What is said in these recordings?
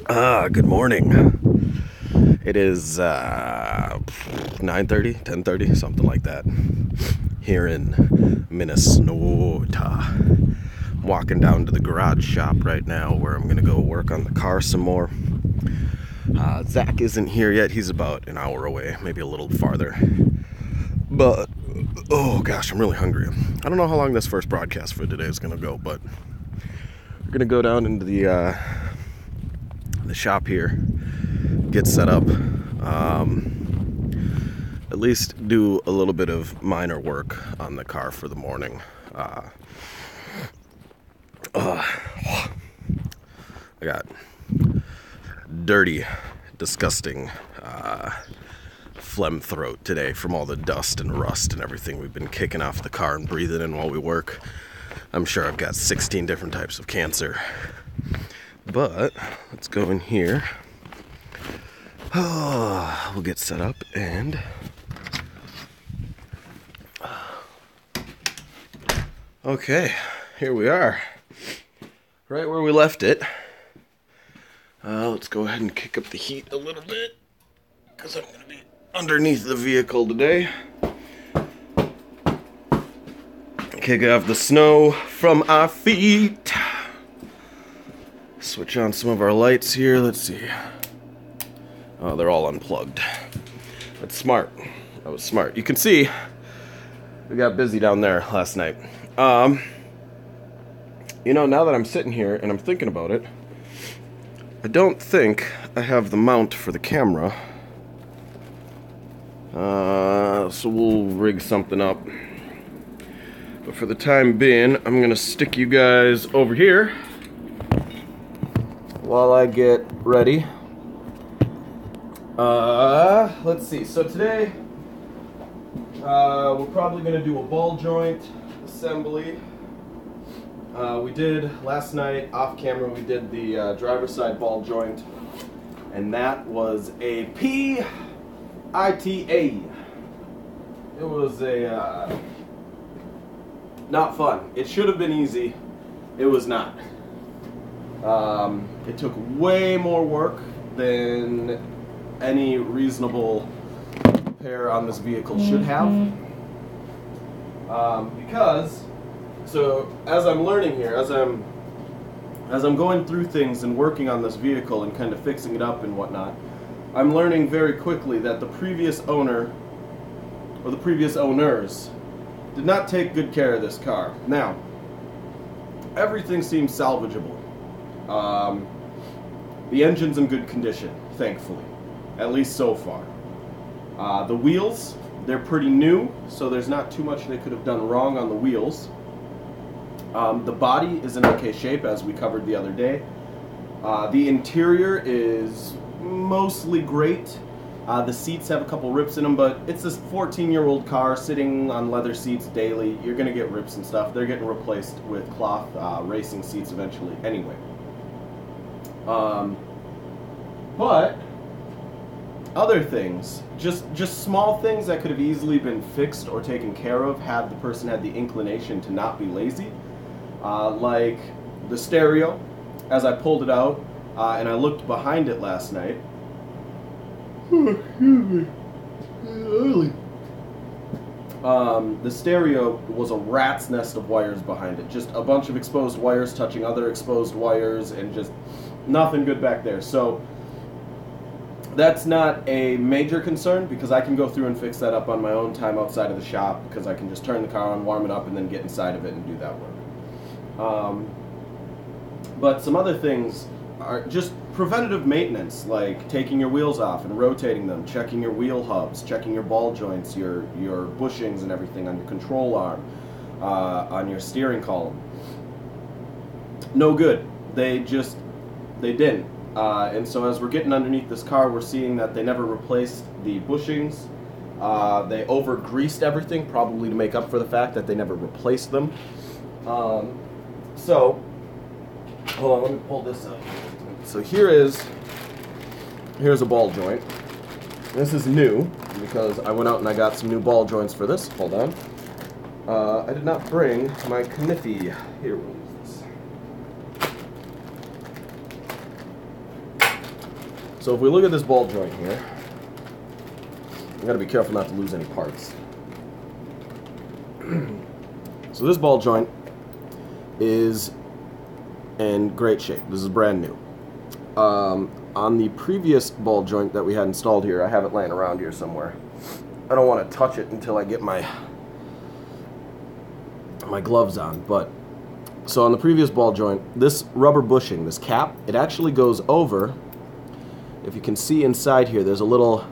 Good morning. It is 9:30, 10:30, something like that. Here in Minnesota. I'm walking down to the garage shop right now where I'm going to go work on the car some more. Zach isn't here yet. He's about an hour away, maybe a little farther. But, oh gosh, I'm really hungry. I don't know how long this first broadcast for today is going to go, but we're going to go down into the shop here, get set up, at least do a little bit of minor work on the car for the morning. I got dirty, disgusting phlegm throat today from all the dust and rust and everything we've been kicking off the car and breathing in while we work. I'm sure I've got 16 different types of cancer. But let's go in here. We'll get set up and okay, here we are, right where we left it. Let's go ahead and kick up the heat a little bit because I'm going to be underneath the vehicle today. Kick off the snow from our feet. Switch on some of our lights here. Let's see. Oh, they're all unplugged. That's smart. That was smart. You can see we got busy down there last night. Now that I'm sitting here and I'm thinking about it, I don't think I have the mount for the camera. So we'll rig something up. But for the time being, I'm gonna stick you guys over here while I get ready. Let's see. So today, we're probably going to do a ball joint assembly. We did last night off camera. We did the driver's side ball joint, and that was a PITA. It was a not fun. It should have been easy. It was not. It took way more work than any reasonable repair on this vehicle should have. Because, so as I'm learning here, as I'm going through things and working on this vehicle and kind of fixing it up and whatnot, I'm learning very quickly that the previous owner, or the previous owners, did not take good care of this car. Now, everything seems salvageable. The engine's in good condition, thankfully, at least so far. The wheels, they're pretty new, so there's not too much they could have done wrong on the wheels. The body is in okay shape, as we covered the other day. The interior is mostly great. The seats have a couple rips in them, but it's this 14-year-old car sitting on leather seats daily. You're going to get rips and stuff. They're getting replaced with cloth racing seats eventually anyway. But other things, just small things that could have easily been fixed or taken care of had the person had the inclination to not be lazy. Like the stereo, as I pulled it out and I looked behind it last night. The stereo was a rat's nest of wires behind it. Just a bunch of exposed wires touching other exposed wires and just nothing good back there. So that's not a major concern because I can go through and fix that up on my own time outside of the shop because I can just turn the car on, warm it up, and then get inside of it and do that work. But some other things are just preventative maintenance, like taking your wheels off and rotating them, checking your wheel hubs, checking your ball joints, your bushings and everything on your control arm, on your steering column. No good. They didn't. And so as we're getting underneath this car, we're seeing that they never replaced the bushings. They over-greased everything, probably to make up for the fact that they never replaced them. So, hold on, let me pull this up. So here's a ball joint. This is new because I went out and I got some new ball joints for this. Hold on. I did not bring my kniffy. Here, what is this? So if we look at this ball joint here, we gotta be careful not to lose any parts. So this ball joint is in great shape. This is brand new. On the previous ball joint that we had installed here, I have it laying around here somewhere. I don't want to touch it until I get my gloves on, but so on the previous ball joint, this rubber bushing, this cap, it actually goes over. If you can see inside here, there's a little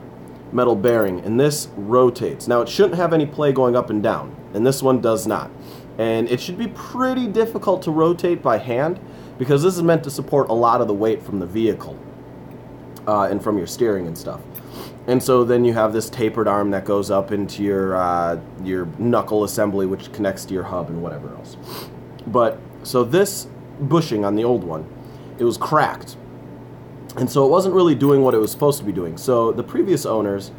metal bearing, and this rotates. Now, it shouldn't have any play going up and down, and this one does not. And it should be pretty difficult to rotate by hand, because this is meant to support a lot of the weight from the vehicle and from your steering and stuff. And so then you have this tapered arm that goes up into your knuckle assembly, which connects to your hub and whatever else. But so this bushing on the old one, it was cracked. And so it wasn't really doing what it was supposed to be doing. So the previous owners,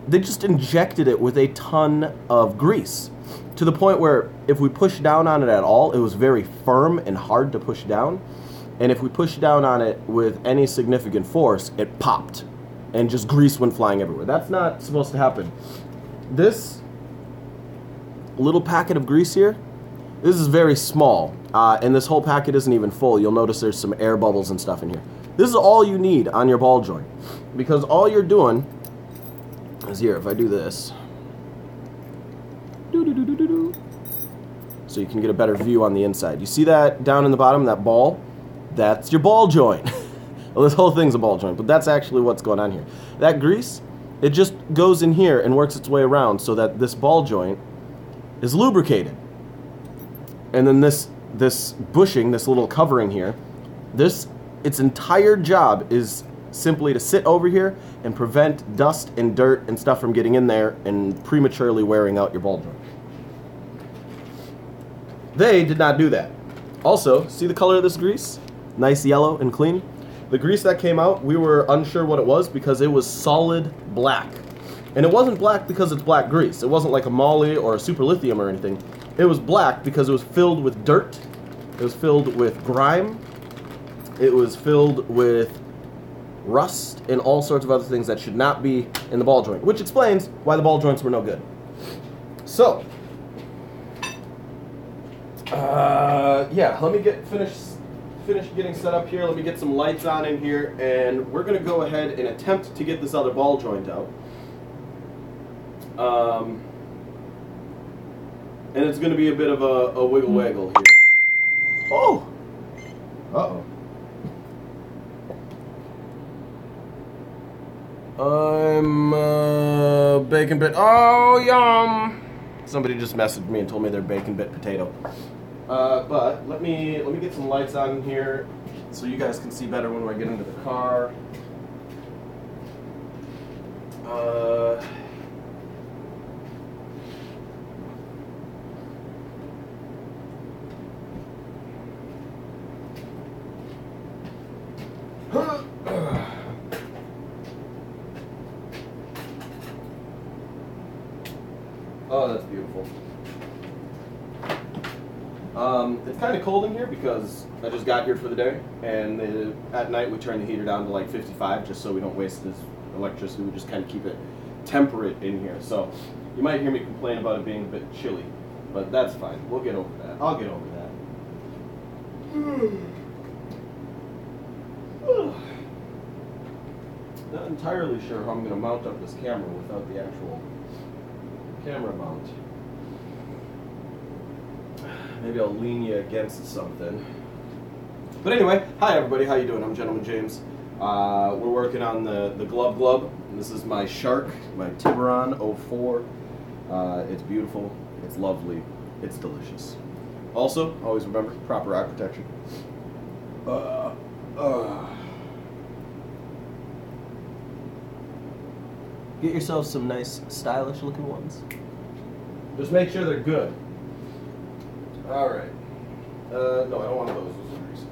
they just injected it with a ton of grease, to the point where if we pushed down on it at all, it was very firm and hard to push down. And if we pushed down on it with any significant force, it popped, and just grease went flying everywhere. That's not supposed to happen. This little packet of grease here, this is very small, and this whole packet isn't even full. You'll notice there's some air bubbles and stuff in here. This is all you need on your ball joint, because all you're doing is here. If I do this, so you can get a better view on the inside. You see that down in the bottom, that ball? That's your ball joint. Well, this whole thing's a ball joint, but that's actually what's going on here. That grease, it just goes in here and works its way around so that this ball joint is lubricated. And then this bushing, this little covering here, its entire job is simply to sit over here and prevent dust and dirt and stuff from getting in there and prematurely wearing out your ball joint. They did not do that. Also, see the color of this grease? Nice yellow and clean. The grease that came out, we were unsure what it was because it was solid black. And it wasn't black because it's black grease. It wasn't like a moly or a super lithium or anything. It was black because it was filled with dirt. It was filled with grime. It was filled with rust and all sorts of other things that should not be in the ball joint, which explains why the ball joints were no good. So, yeah, let me finish getting set up here. Let me get some lights on in here, and we're going to go ahead and attempt to get this other ball joint out. And it's going to be a bit of a wiggle-waggle here. Oh! Uh-oh. I'm bacon bit. Oh, yum! Somebody just messaged me and told me they're bacon bit potato. But let me get some lights on in here so you guys can see better when I get into the car. Oh, that's beautiful. It's kind of cold in here because I just got here for the day, and at night we turn the heater down to like 55 just so we don't waste this electricity. We just kind of keep it temperate in here. So you might hear me complain about it being a bit chilly, but that's fine. We'll get over that. I'll get over that. Not entirely sure how I'm going to mount up this camera without the actual camera mount. Maybe I'll lean you against something. But anyway, hi everybody, how you doing? I'm Gentleman James. We're working on the Glub. And this is my Shark, my Tiburon 04. It's beautiful, it's lovely, it's delicious. Also, always remember, proper eye protection. Get yourself some nice, stylish looking ones. Just make sure they're good. Alright. No, I don't want those. Those are greasy.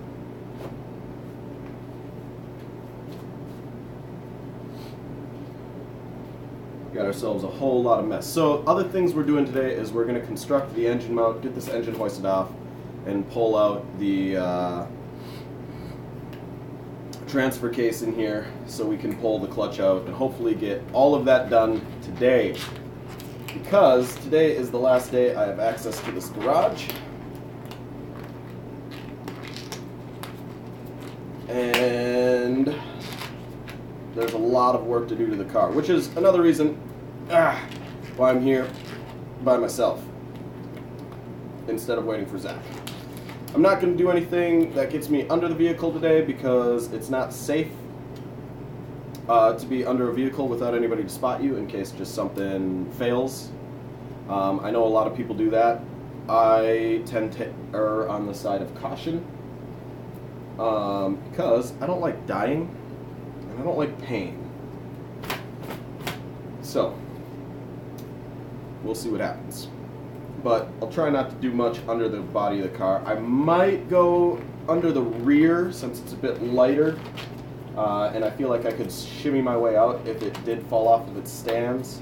Got ourselves a whole lot of mess. So, other things we're doing today is we're going to construct the engine mount, get this engine hoisted off, and pull out the transfer case in here so we can pull the clutch out and hopefully get all of that done today. Because today is the last day I have access to this garage. And there's a lot of work to do to the car, which is another reason why I'm here by myself instead of waiting for Zach. I'm not going to do anything that gets me under the vehicle today because it's not safe to be under a vehicle without anybody to spot you in case just something fails. I know a lot of people do that. I tend to err on the side of caution because I don't like dying and I don't like pain. So, we'll see what happens. But I'll try not to do much under the body of the car. I might go under the rear since it's a bit lighter, and I feel like I could shimmy my way out if it did fall off of its stands.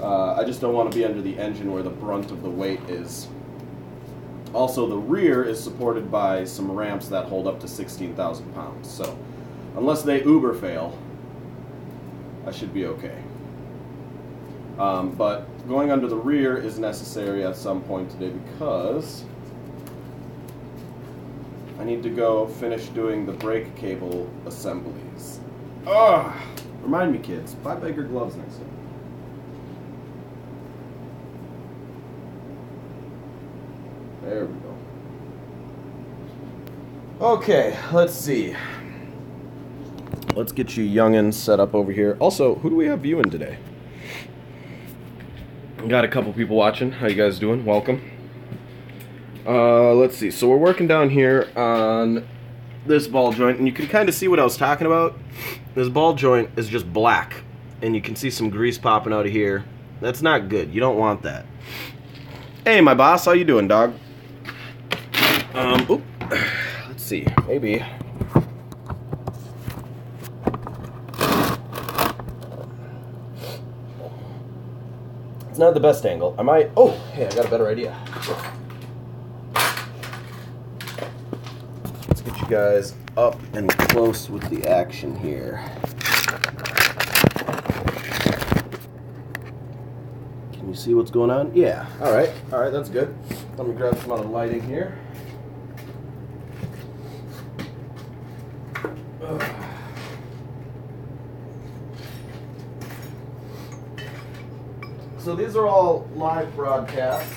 I just don't want to be under the engine where the brunt of the weight is. Also, the rear is supported by some ramps that hold up to 16,000 pounds. So, unless they uber fail, I should be okay. But going under the rear is necessary at some point today because I need to go finish doing the brake cable assemblies. Remind me, kids, buy bigger gloves next time. There we go. Okay, let's see. Let's get you youngins set up over here. Also, who do we have viewing today? Got a couple people watching. How you guys doing? Welcome. Let's see. So we're working down here on this ball joint, and you can kind of see what I was talking about. This ball joint is just black, and you can see some grease popping out of here. That's not good. You don't want that. Hey, my boss. How you doing, dog? Let's see. Maybe. It's not the best angle. I might... Oh, hey, I got a better idea. Let's get you guys up and close with the action here. Can you see what's going on? Yeah. All right, that's good. Let me grab some other lighting here. So these are all live broadcasts,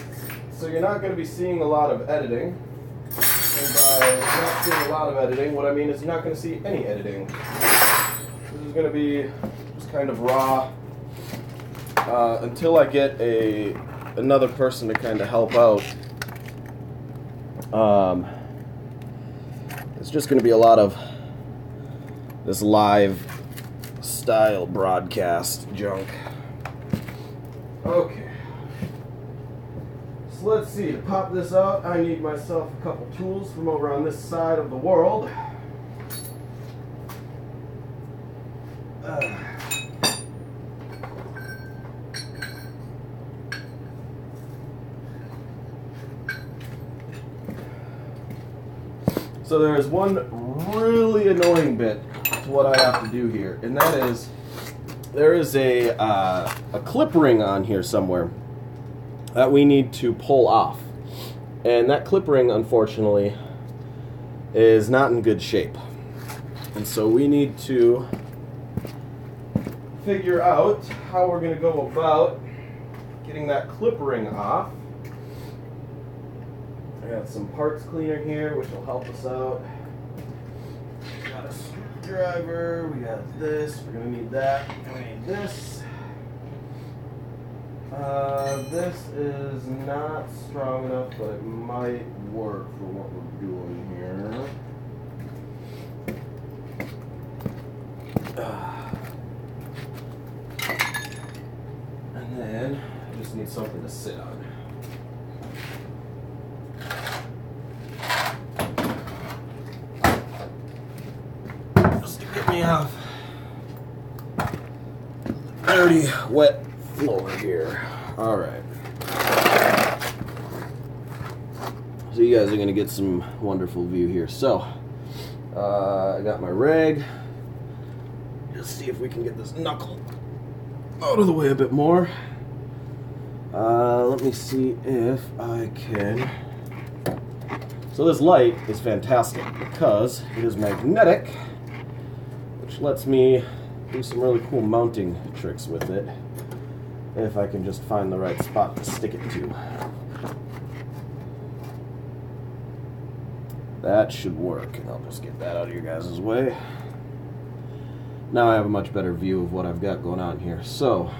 so you're not going to be seeing a lot of editing. And by not seeing a lot of editing, what I mean is you're not going to see any editing. This is going to be just kind of raw until I get another person to kind of help out. It's just going to be a lot of this live style broadcast junk. Okay, so let's see, to pop this out, I need myself a couple tools from over on this side of the world. So there's one really annoying bit to what I have to do here, and that is there is a clip ring on here somewhere that we need to pull off. And that clip ring, unfortunately, is not in good shape. And so we need to figure out how we're going to go about getting that clip ring off. I got some parts cleaner here, which will help us out. Got a screwdriver, we got this, we're going to need that, we need this. This is not strong enough, but it might work for what we're doing here. And then I just need something to sit on. Just to get me off the dirty, wet floor here. Alright. So you guys are going to get some wonderful view here. So, I got my rag. Just see if we can get this knuckle out of the way a bit more. Let me see if I can. So this light is fantastic because it is magnetic, which lets me do some really cool mounting tricks with it if I can just find the right spot to stick it to. That should work, and I'll just get that out of your guys' way. Now I have a much better view of what I've got going on here. So,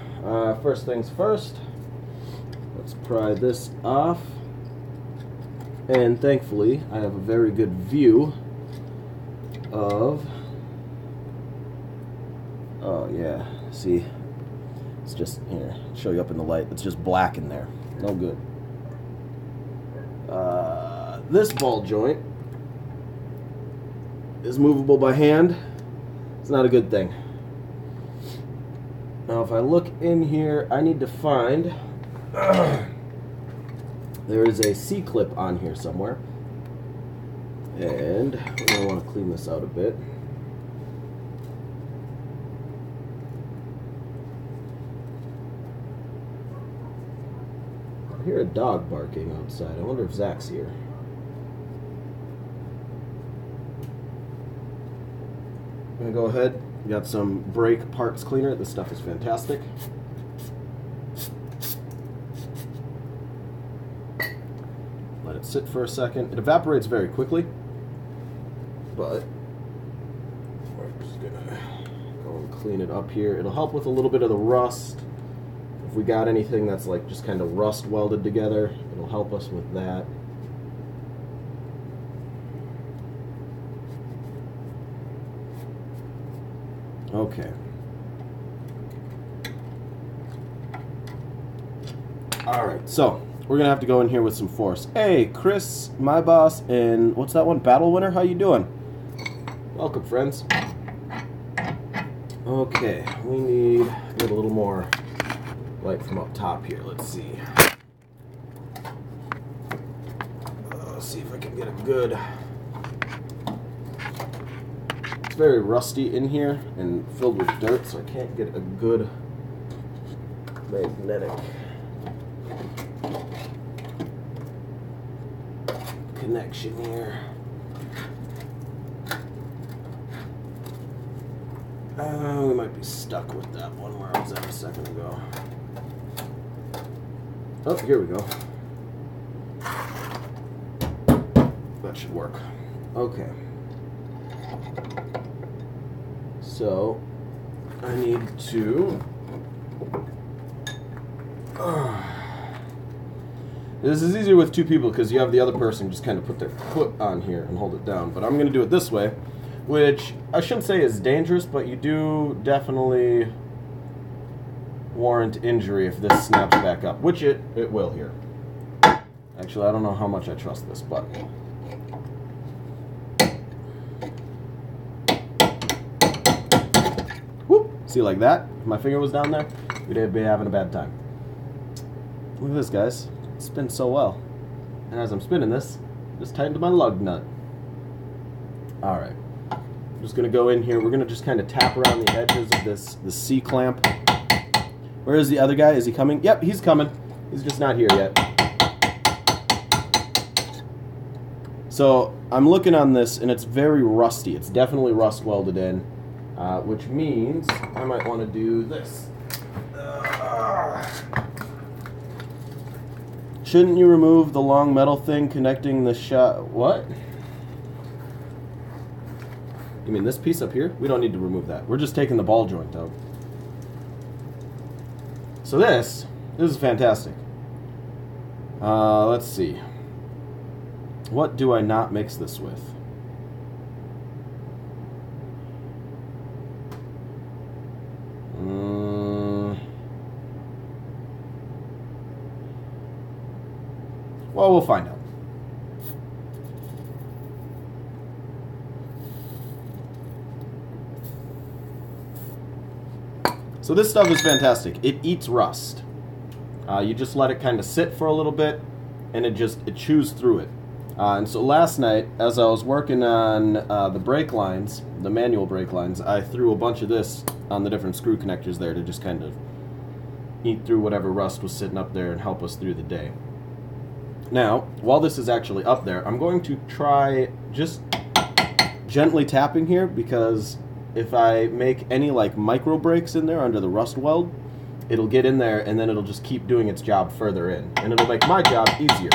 first things first, let's pry this off. And thankfully, I have a very good view of... Oh yeah, see? It's just, here, show you up in the light. It's just black in there. No good. This ball joint is movable by hand. It's not a good thing. Now if I look in here, I need to find... there is a C-clip on here somewhere. And we're going to want to clean this out a bit. I hear a dog barking outside. I wonder if Zach's here. I'm going to go ahead. We got some brake parts cleaner. This stuff is fantastic. Let it sit for a second. It evaporates very quickly, but we're just going to go and clean it up here. It'll help with a little bit of the rust. If we got anything that's like just kind of rust welded together, it'll help us with that. Okay. Alright, so we're gonna have to go in here with some force. Hey, Chris, my boss, and what's that one? Battle Winner? How you doing? Welcome, friends. Okay, we need a little more light from up top here. Let's see. Let's see if I can get a good... It's very rusty in here and filled with dirt, so I can't get a good magnetic connection here. We might be stuck with that one where I was at a second ago. Oh, here we go. That should work. Okay. So, I need to... This is easier with two people because you have the other person just kind of put their foot on here and hold it down. But I'm going to do it this way, which I shouldn't say is dangerous, but you do definitely warrant injury if this snaps back up, which it will here. Actually, I don't know how much I trust this, but... Whoop! See, like that? If my finger was down there, we'd be having a bad time. Look at this, guys. It spins so well. And as I'm spinning this, just tighten to my lug nut. Alright. I'm just going to go in here. We're going to just kind of tap around the edges of this C-clamp. Where is the other guy? Is he coming? Yep, he's coming. He's just not here yet. So, I'm looking on this, and it's very rusty. It's definitely rust welded in, which means I might want to do this. Shouldn't you remove the long metal thing connecting the shot? What? You mean this piece up here? We don't need to remove that. We're just taking the ball joint out. So this is fantastic. Let's see. What do I not mix this with? Well, we'll find out. So this stuff is fantastic. It eats rust. You just let it kind of sit for a little bit, and it chews through it. And so last night, as I was working on the brake lines, the manual brake lines, I threw a bunch of this on the different screw connectors there to just kind of eat through whatever rust was sitting up there and help us through the day. Now, while this is actually up there, I'm going to try just gently tapping here, because if I make any like micro breaks in there under the rust weld, it'll get in there and then it'll just keep doing its job further in, and it'll make my job easier.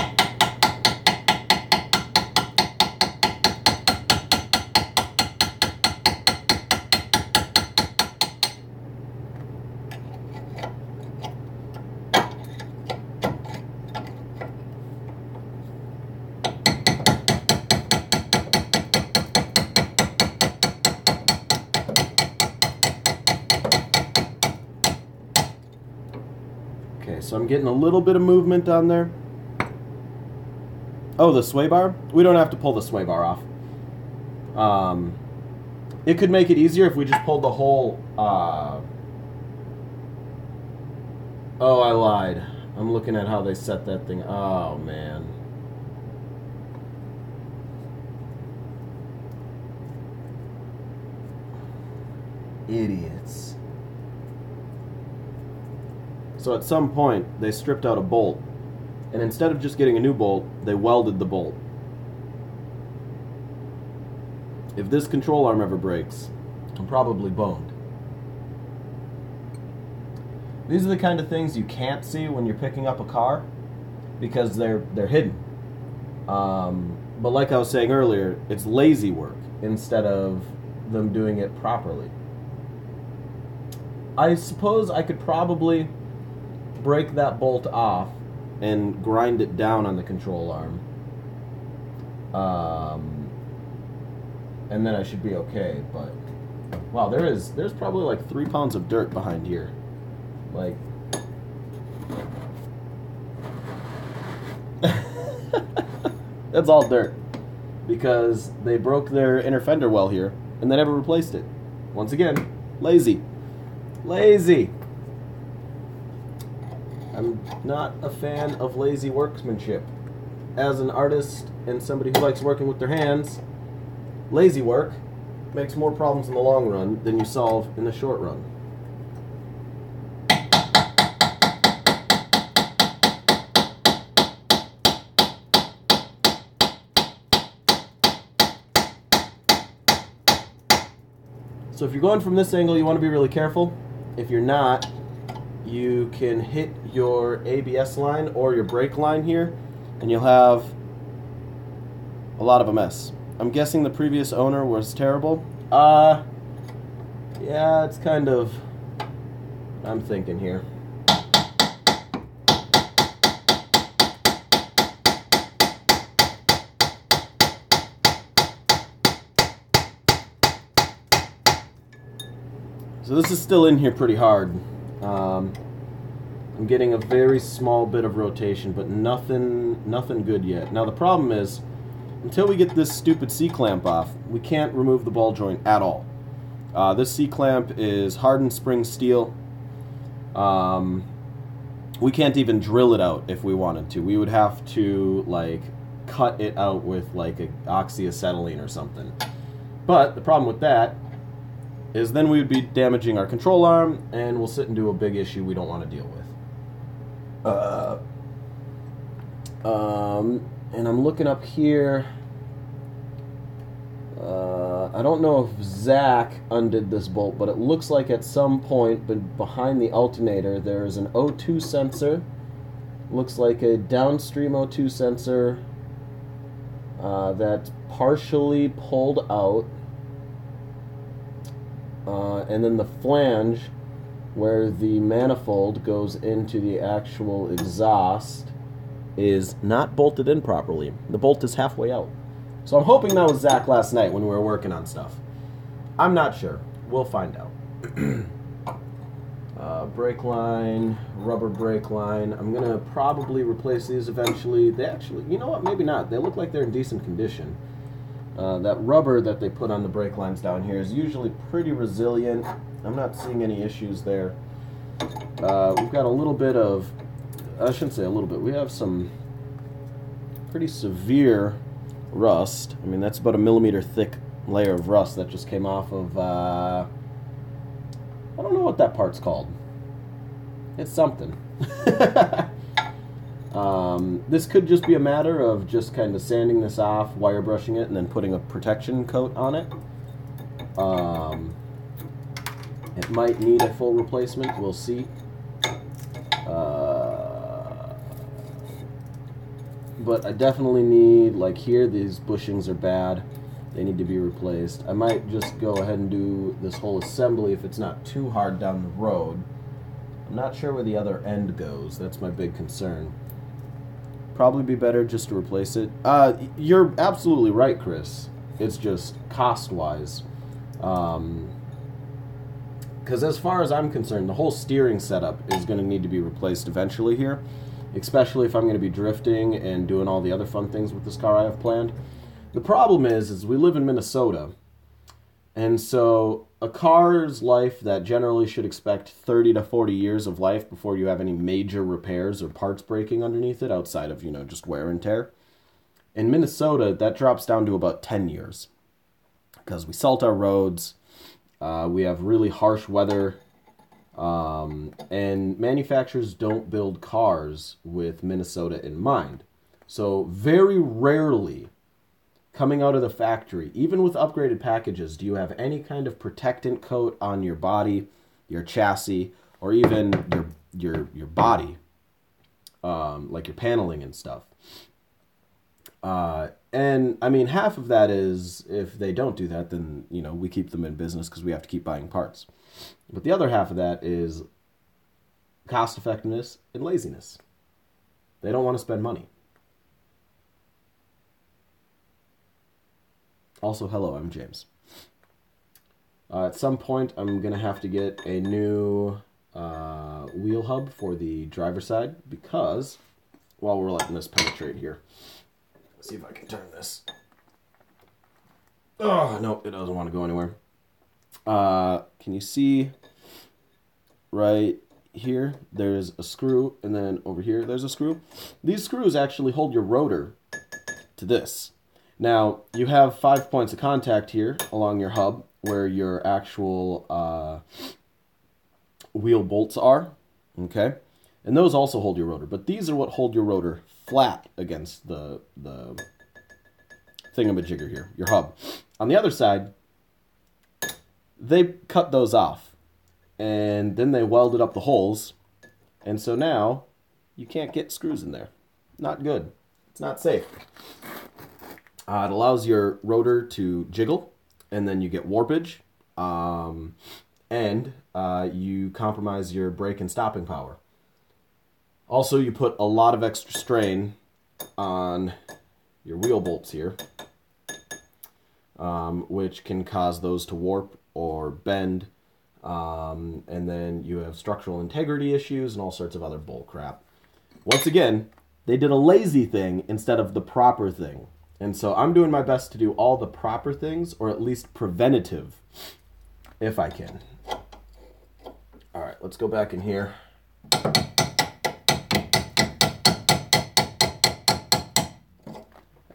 So I'm getting a little bit of movement on there. Oh, the sway bar? We don't have to pull the sway bar off. It could make it easier if we just pulled the whole... Oh, I lied. I'm looking at how they set that thing. Oh, man. Idiots. So at some point, they stripped out a bolt, and instead of just getting a new bolt, they welded the bolt. If this control arm ever breaks, I'm probably boned. These are the kind of things you can't see when you're picking up a car, because they're hidden. But like I was saying earlier, it's lazy work instead of them doing it properly. I suppose I could probably break that bolt off and grind it down on the control arm, and then I should be okay. But wow, there's probably like 3 pounds of dirt behind here. Like, that's all dirt, because they broke their inner fender well here and they never replaced it. Once again, lazy. I'm not a fan of lazy workmanship. As an artist and somebody who likes working with their hands, lazy work makes more problems in the long run than you solve in the short run. So if you're going from this angle, you want to be really careful. If you're not, you can hit your ABS line or your brake line here, and you'll have a lot of a mess. I'm guessing the previous owner was terrible. Yeah, it's kind of, I'm thinking here. So this is still in here pretty hard. I'm getting a very small bit of rotation, but nothing good yet. Now the problem is, until we get this stupid C-clamp off, we can't remove the ball joint at all. This C-clamp is hardened spring steel. We can't even drill it out if we wanted to. We would have to like cut it out with like a oxyacetylene or something. But the problem with that is then we would be damaging our control arm, and we'll sit into a big issue we don't want to deal with. And I'm looking up here. I don't know if Zach undid this bolt, but it looks like at some point behind the alternator there's an O2 sensor. Looks like a downstream O2 sensor that's partially pulled out. And then the flange where the manifold goes into the actual exhaust is not bolted in properly. The bolt is halfway out. So I'm hoping that was Zach last night when we were working on stuff. I'm not sure. We'll find out. Brake line, rubber brake line. I'm going to probably replace these eventually. They actually, you know what, maybe not. They look like they're in decent condition. That rubber that they put on the brake lines down here is usually pretty resilient. I'm not seeing any issues there. We've got a little bit of, I shouldn't say a little bit, we have some pretty severe rust. I mean, that's about a millimeter thick layer of rust that just came off of, I don't know what that part's called. It's something. This could just be a matter of just kind of sanding this off, wire brushing it, and then putting a protection coat on it. It might need a full replacement, we'll see. But I definitely need, like here, these bushings are bad. They need to be replaced. I might just go ahead and do this whole assembly if it's not too hard down the road. I'm not sure where the other end goes. That's my big concern. Probably be better just to replace it. You're absolutely right, Chris. It's just cost-wise. Because as far as I'm concerned, the whole steering setup is going to need to be replaced eventually here. Especially if I'm going to be drifting and doing all the other fun things with this car I have planned. The problem is we live in Minnesota, and so a car's life that generally should expect 30 to 40 years of life before you have any major repairs or parts breaking underneath it outside of, you know, just wear and tear. In Minnesota, that drops down to about 10 years because we salt our roads, we have really harsh weather, and manufacturers don't build cars with Minnesota in mind. So very rarely, coming out of the factory, even with upgraded packages, do you have any kind of protectant coat on your body, your chassis, or even your body, like your paneling and stuff. And I mean, half of that is if they don't do that, then, you know, we keep them in business because we have to keep buying parts. But the other half of that is cost effectiveness and laziness. They don't want to spend money. Also, hello, I'm James. At some point, I'm going to have to get a new wheel hub for the driver's side because, while we're letting this penetrate here, let's see if I can turn this. Oh, no, it doesn't want to go anywhere. Can you see right here? There's a screw, and then over here, there's a screw. These screws actually hold your rotor to this. Now, you have 5 points of contact here along your hub where your actual wheel bolts are, okay? And those also hold your rotor, but these are what hold your rotor flat against the thingamajigger here, your hub. On the other side, they cut those off, and then they welded up the holes, and so now you can't get screws in there. Not good. It's not safe. It allows your rotor to jiggle, and then you get warpage, and you compromise your brake and stopping power. Also, you put a lot of extra strain on your wheel bolts here, which can cause those to warp or bend, and then you have structural integrity issues and all sorts of other bull crap. Once again, they did a lazy thing instead of the proper thing. And so I'm doing my best to do all the proper things, or at least preventative, if I can. All right, let's go back in here. I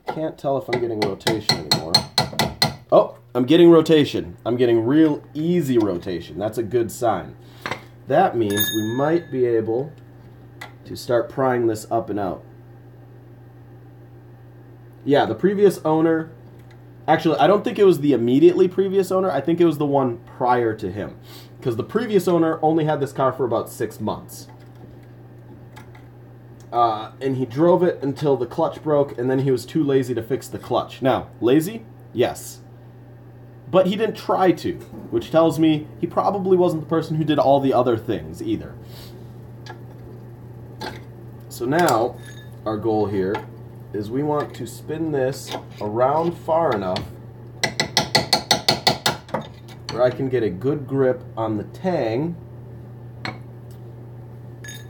can't tell if I'm getting rotation anymore. Oh, I'm getting rotation. I'm getting real easy rotation. That's a good sign. That means we might be able to start prying this up and out. Yeah, the previous owner, actually, I don't think it was the immediately previous owner. I think it was the one prior to him. Because the previous owner only had this car for about 6 months. And he drove it until the clutch broke, and then he was too lazy to fix the clutch. Now, lazy? Yes. But he didn't try to, which tells me he probably wasn't the person who did all the other things either. So now, our goal here is we want to spin this around far enough where I can get a good grip on the tang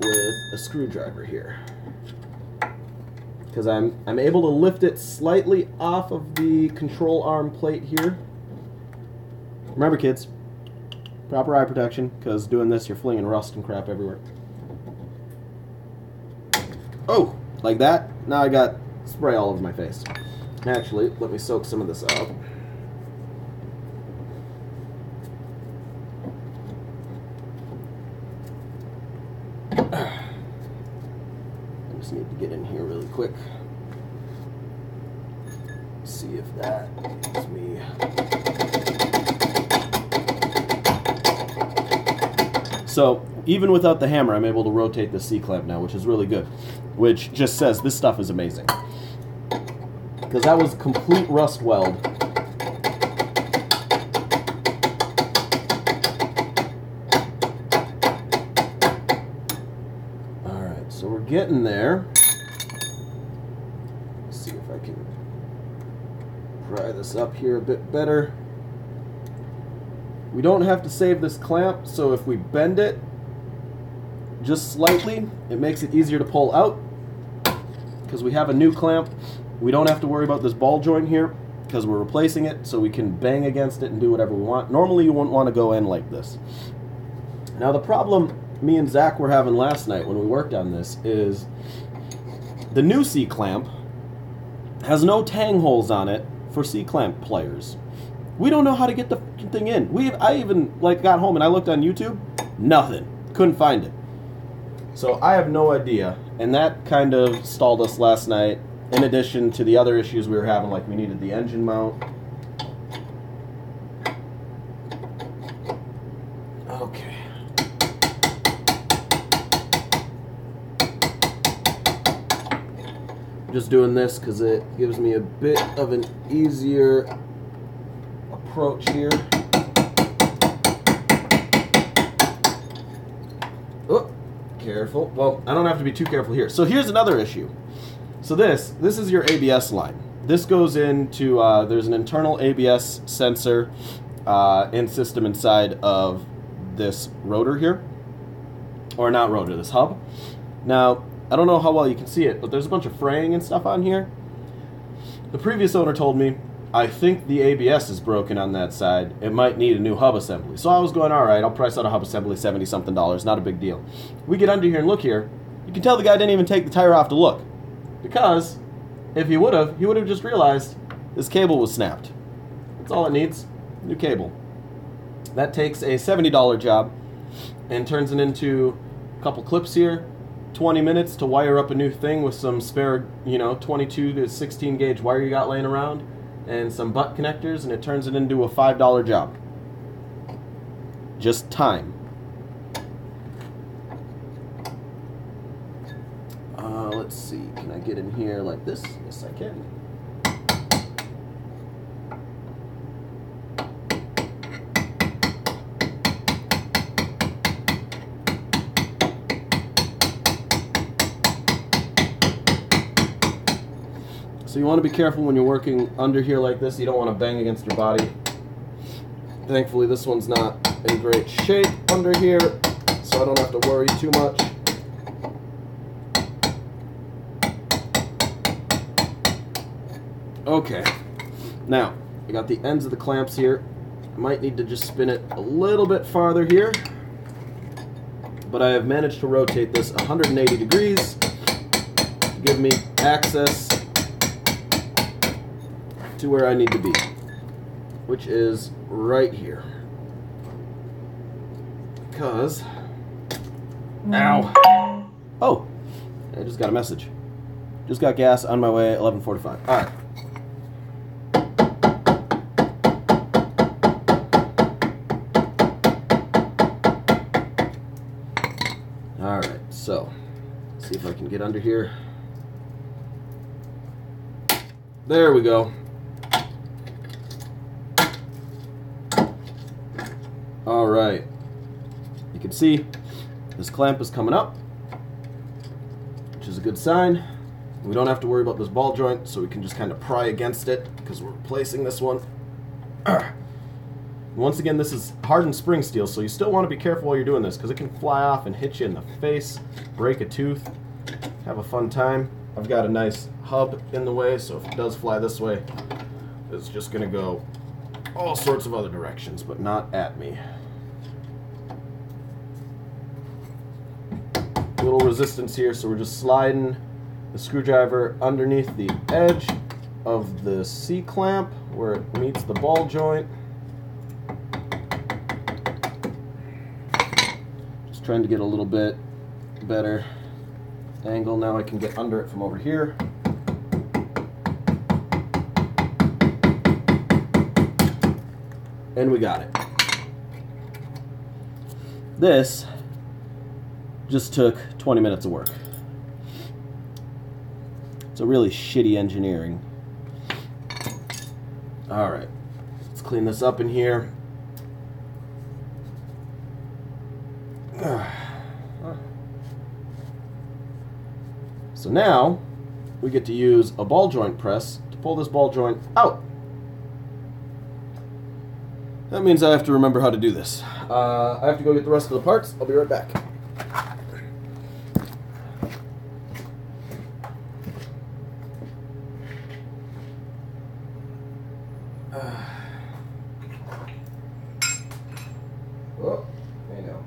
with a screwdriver here. Because I'm able to lift it slightly off of the control arm plate here. Remember, kids, proper eye protection, because doing this you're flinging rust and crap everywhere. Oh, like that? Now I got spray all over my face. Actually, let me soak some of this up. I just need to get in here really quick. See if that is me. So, even without the hammer, I'm able to rotate the C-clamp now, which is really good. Which just says this stuff is amazing. Because that was complete rust weld. Alright, so we're getting there. Let's see if I can pry this up here a bit better. We don't have to save this clamp, so if we bend it just slightly, it makes it easier to pull out. Because we have a new clamp, we don't have to worry about this ball joint here, because we're replacing it, so we can bang against it and do whatever we want. Normally you wouldn't want to go in like this. Now the problem me and Zach were having last night when we worked on this is the new C-clamp has no tang holes on it for C-clamp players. We don't know how to get the thing in. I even got home and I looked on YouTube, nothing. Couldn't find it. So I have no idea, and that kind of stalled us last night, in addition to the other issues we were having, like we needed the engine mount. Okay. I'm just doing this because it gives me a bit of an easier approach here. Oh, careful. Well, I don't have to be too careful here. So here's another issue. So this is your ABS line. This goes into, there's an internal ABS sensor and system inside of this rotor here. Or not rotor, this hub. Now, I don't know how well you can see it, but there's a bunch of fraying and stuff on here. The previous owner told me, I think the ABS is broken on that side. It might need a new hub assembly. So I was going, alright, I'll price out a hub assembly, $70-something, not a big deal. We get under here and look here. You can tell the guy didn't even take the tire off to look. Because if he would have just realized this cable was snapped. That's all it needs, new cable. That takes a $70 job and turns it into a couple clips here, 20 minutes to wire up a new thing with some spare, 22 to 16 gauge wire you got laying around and some butt connectors, and it turns it into a $5 job. Just time. Let's see, can I get in here like this? Yes, I can. So you want to be careful when you're working under here like this. You don't want to bang against your body. Thankfully, this one's not in great shape under here, so I don't have to worry too much. Okay, now I got the ends of the clamps here. I might need to just spin it a little bit farther here, but I have managed to rotate this 180 degrees to give me access to where I need to be, which is right here. Because, ow! Oh, I just got a message. Just got gas on my way, 11:45. All right. Alright, so, let's see if I can get under here. There we go. Alright, you can see this clamp is coming up, which is a good sign. We don't have to worry about this ball joint, so we can just kind of pry against it because we're replacing this one. Once again, this is hardened spring steel, so you still want to be careful while you're doing this because it can fly off and hit you in the face, break a tooth, have a fun time. I've got a nice hub in the way, so if it does fly this way, it's just going to go all sorts of other directions, but not at me. Little resistance here, so we're just sliding the screwdriver underneath the edge of the C-clamp where it meets the ball joint. Just trying to get a little bit better angle. Now I can get under it from over here. And we got it. This just took 20 minutes of work. It's a really shitty engineering. All right, let's clean this up in here. So now we get to use a ball joint press to pull this ball joint out. That means I have to remember how to do this. I have to go get the rest of the parts. I'll be right back. Oh, I know.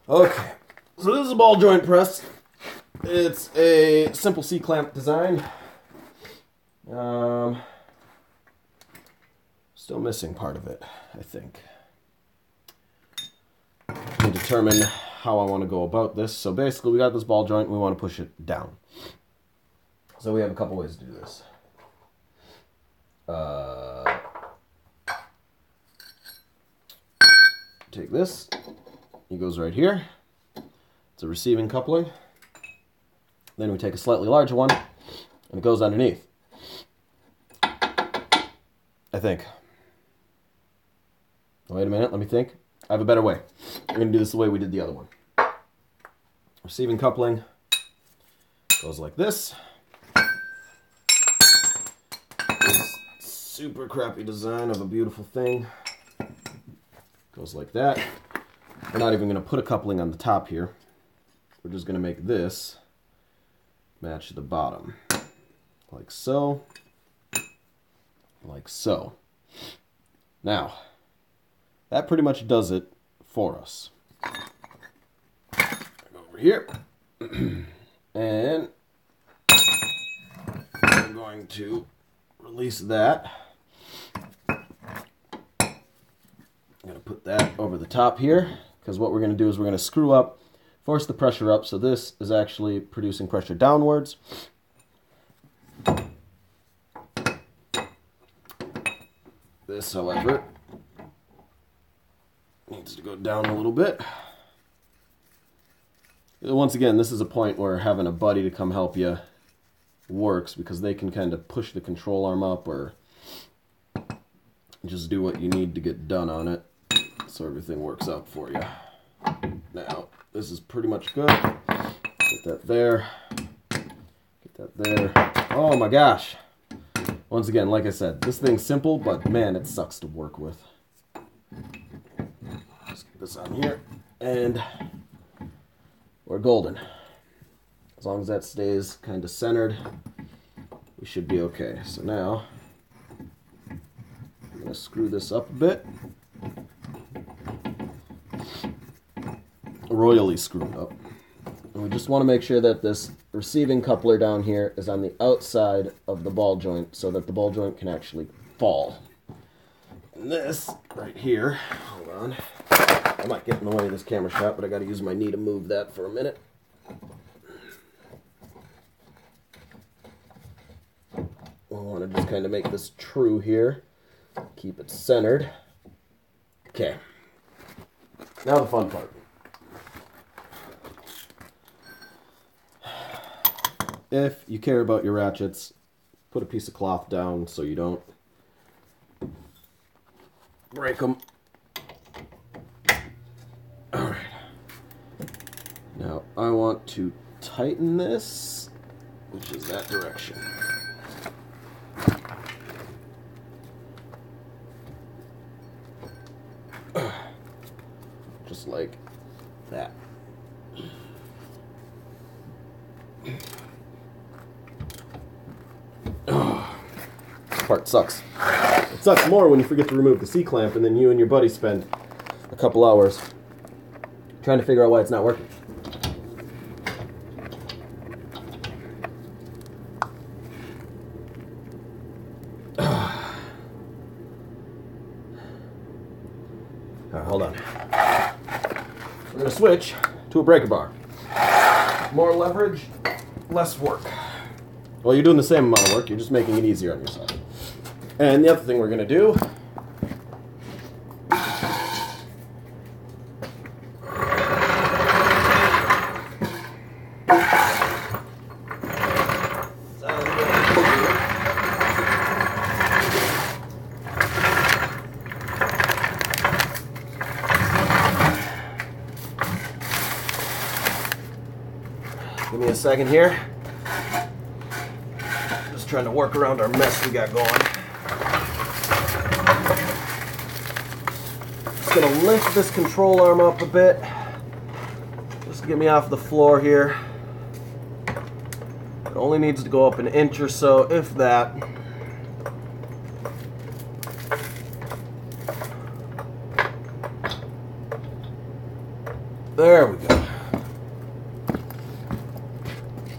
Okay, so this is a ball joint press. It's a simple C-clamp design. Still missing part of it, I think. To determine how I want to go about this. So basically we got this ball joint and we want to push it down. So we have a couple ways to do this. Take this. It goes right here. It's a receiving coupling. Then we take a slightly larger one and it goes underneath. I think. Wait a minute, let me think. I have a better way. We're going to do this the way we did the other one. Receiving coupling goes like this. This super crappy design of a beautiful thing goes like that. We're not even going to put a coupling on the top here. We're just going to make this match the bottom. Like so. Like so. Now, that pretty much does it for us. Go over here. And I'm going to release that. I'm going to put that over the top here, because what we're going to do is we're going to screw up, force the pressure up, so this is actually producing pressure downwards. This, however, needs to go down a little bit. Once again, this is a point where having a buddy to come help you works, because they can kind of push the control arm up or just do what you need to get done on it, so everything works out for you. Now, this is pretty much good. Get that there. Get that there. Oh my gosh. Once again, like I said, this thing's simple, but man, it sucks to work with. Just get this on here, and we're golden. As long as that stays kind of centered, we should be okay. So now, I'm going to screw this up a bit. Royally screwed up. And we just want to make sure that this receiving coupler down here is on the outside of the ball joint so that the ball joint can actually fall. And this right here, hold on, I might get in the way of this camera shot, but I got to use my knee to move that for a minute. We want to just kind of make this true here, keep it centered. Okay, now the fun part. If you care about your ratchets, put a piece of cloth down so you don't break them. Alright. Now I want to tighten this, which is that direction. Just like that. This part sucks. It sucks more when you forget to remove the C-clamp and then you and your buddy spend a couple hours trying to figure out why it's not working. Alright, hold on. We're going to switch to a breaker bar. More leverage, less work. Well, you're doing the same amount of work, you're just making it easier on yourself. And the other thing we're going to do give me a second here. Just trying to work around our mess we got going. Just gonna lift this control arm up a bit. Just to get me off the floor here. It only needs to go up an inch or so, if that. There we go.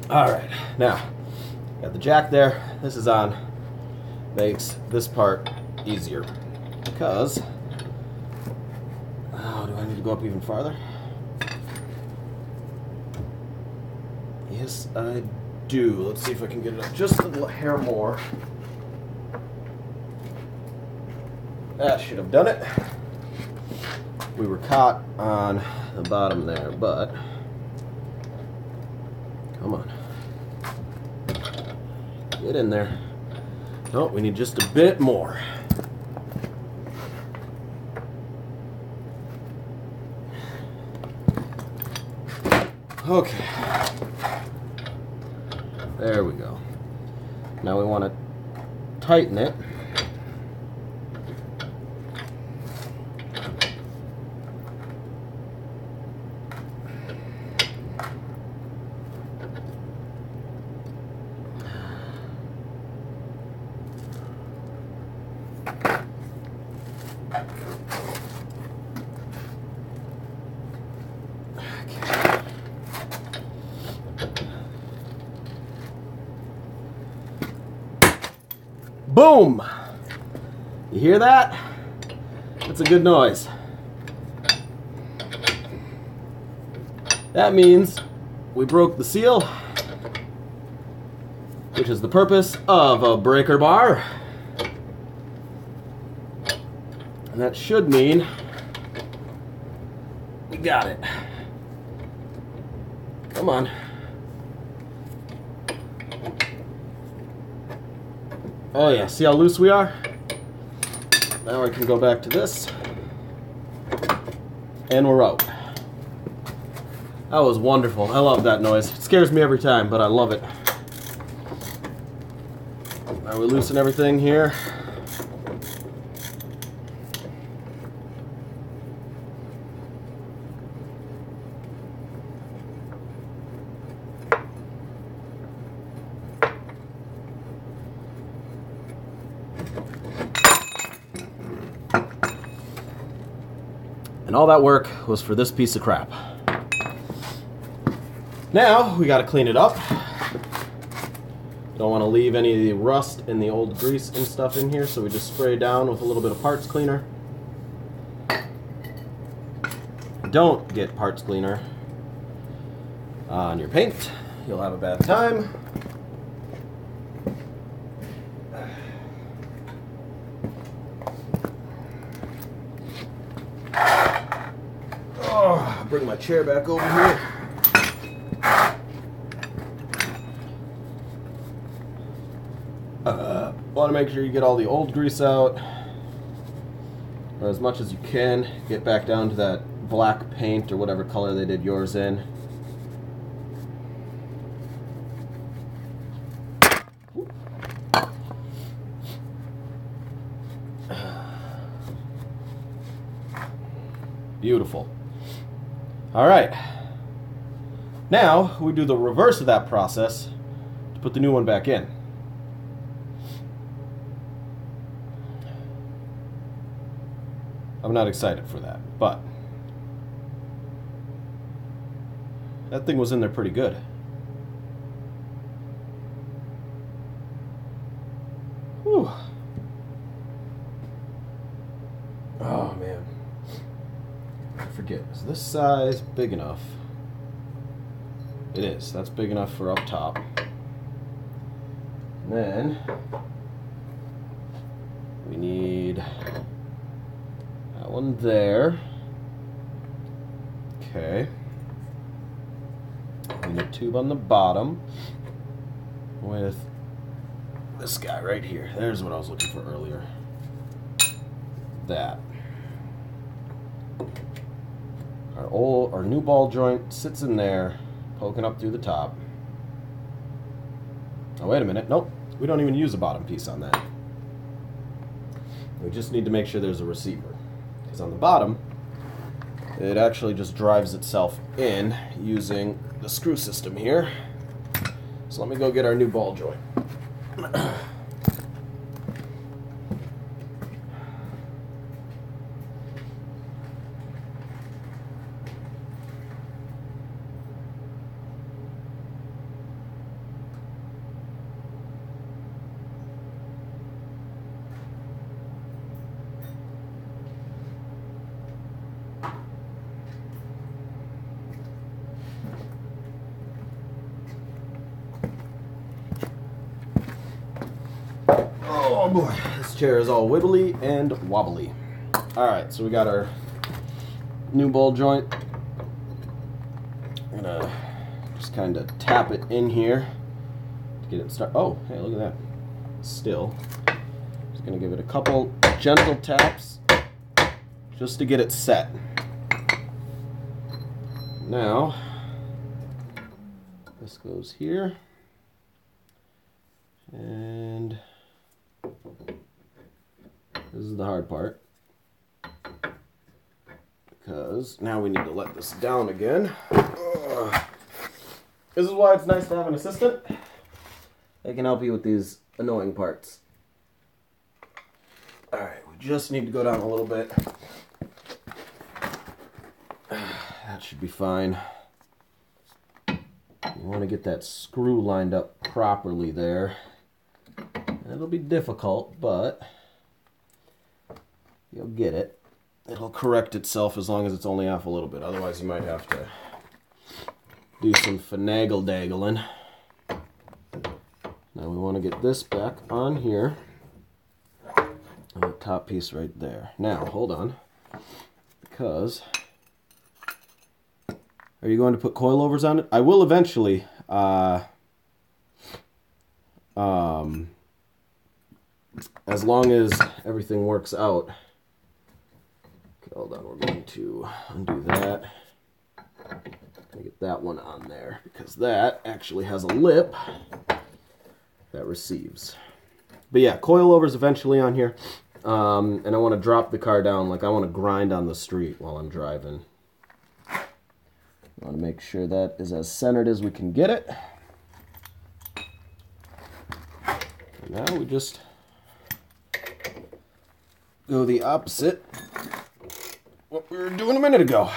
Alright, now, got the jack there. This is on. Makes this part easier. Because, oh, do I need to go up even farther? Yes, I do. Let's see if I can get it up just a little hair more. That should have done it. We were caught on the bottom there, but come on. Get in there. Oh, we need just a bit more. Okay. There we go. Now we want to tighten it. Boom! You hear that? That's a good noise. That means we broke the seal, which is the purpose of a breaker bar. And that should mean we got it. Come on. Oh yeah, see how loose we are? Now I can go back to this. And we're out. That was wonderful. I love that noise. It scares me every time, but I love it. Now we loosen everything here. And all that work was for this piece of crap. Now, we gotta clean it up. Don't want to leave any of the rust and the old grease and stuff in here, so we just spray down with a little bit of parts cleaner. Don't get parts cleaner on your paint. You'll have a bad time. Bring my chair back over here. Want to make sure you get all the old grease out, or as much as you can. Get back down to that black paint or whatever color they did yours in. Beautiful. All right. Now, we do the reverse of that process to put the new one back in. I'm not excited for that, but that thing was in there pretty good. Whew. Oh, man. I forget. Is this size big enough? It is. That's big enough for up top. And then we need that one there. Okay. We need a tube on the bottom with this guy right here. There's what I was looking for earlier. That. Our new ball joint sits in there, poking up through the top. Oh, wait a minute. Nope. We don't even use a bottom piece on that. We just need to make sure there's a receiver. Because on the bottom, it actually just drives itself in using the screw system here. So let me go get our new ball joint. Oh boy, this chair is all wibbly and wobbly. Alright, so we got our new ball joint. I'm gonna just kind of tap it in here to get it started. Oh, hey, look at that. Still. Just gonna give it a couple gentle taps just to get it set. Now, this goes here. And this is the hard part, because now we need to let this down again. This is why it's nice to have an assistant. They can help you with these annoying parts. Alright, we just need to go down a little bit. That should be fine. You want to get that screw lined up properly there. It'll be difficult, but you'll get it. It'll correct itself as long as it's only off a little bit. Otherwise, you might have to do some finagle-daggling. Now we want to get this back on here. And the top piece right there. Now, hold on. Because, are you going to put coilovers on it? I will eventually. As long as everything works out. Okay, hold on, we're going to undo that. Get that one on there, because that actually has a lip that receives. But yeah, coilovers eventually on here. And I want to drop the car down, like I want to grind on the street while I'm driving. I want to make sure that is as centered as we can get it. And now we just go the opposite what we were doing a minute ago.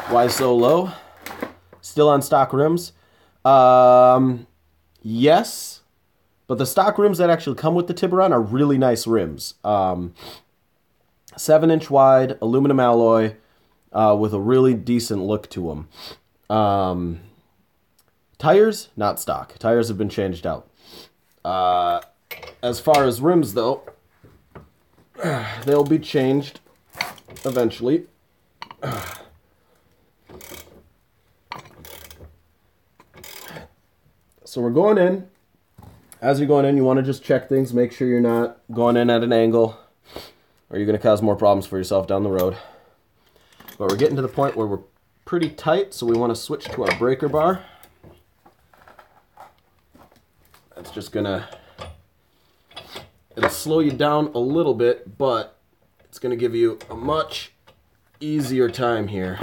Why so low? Still on stock rims? Yes, but the stock rims that actually come with the Tiburon are really nice rims. 7-inch wide, aluminum alloy, with a really decent look to them. Tires, not stock. Tires have been changed out. As far as rims, though, they'll be changed eventually. So we're going in. As you're going in, you want to just check things, make sure you're not going in at an angle, or you're going to cause more problems for yourself down the road. But we're getting to the point where we're pretty tight, so we want to switch to our breaker bar. That's just gonna, it'll slow you down a little bit, but It's going to give you a much easier time here.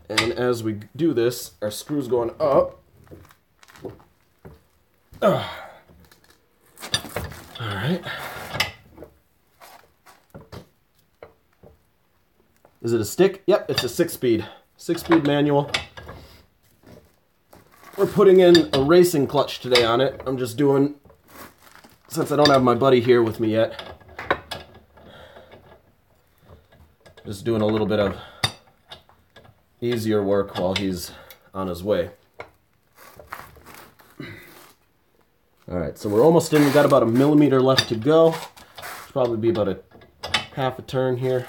And as we do this, our screw's going up. All right. Is it a stick? Yep, it's a 6-speed. 6-speed manual. We're putting in a racing clutch today on it. I'm just doing, since I don't have my buddy here with me yet, just doing a little bit of easier work while he's on his way. Alright, so we're almost in. We've got about 1 millimeter left to go. Should probably be about a half a turn here.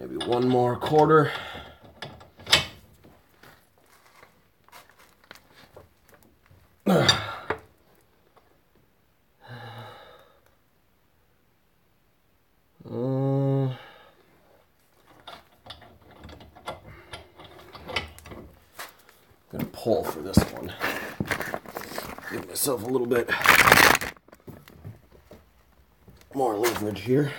Maybe one more quarter. I'm gonna pull for this one. Give myself a little bit more leverage here.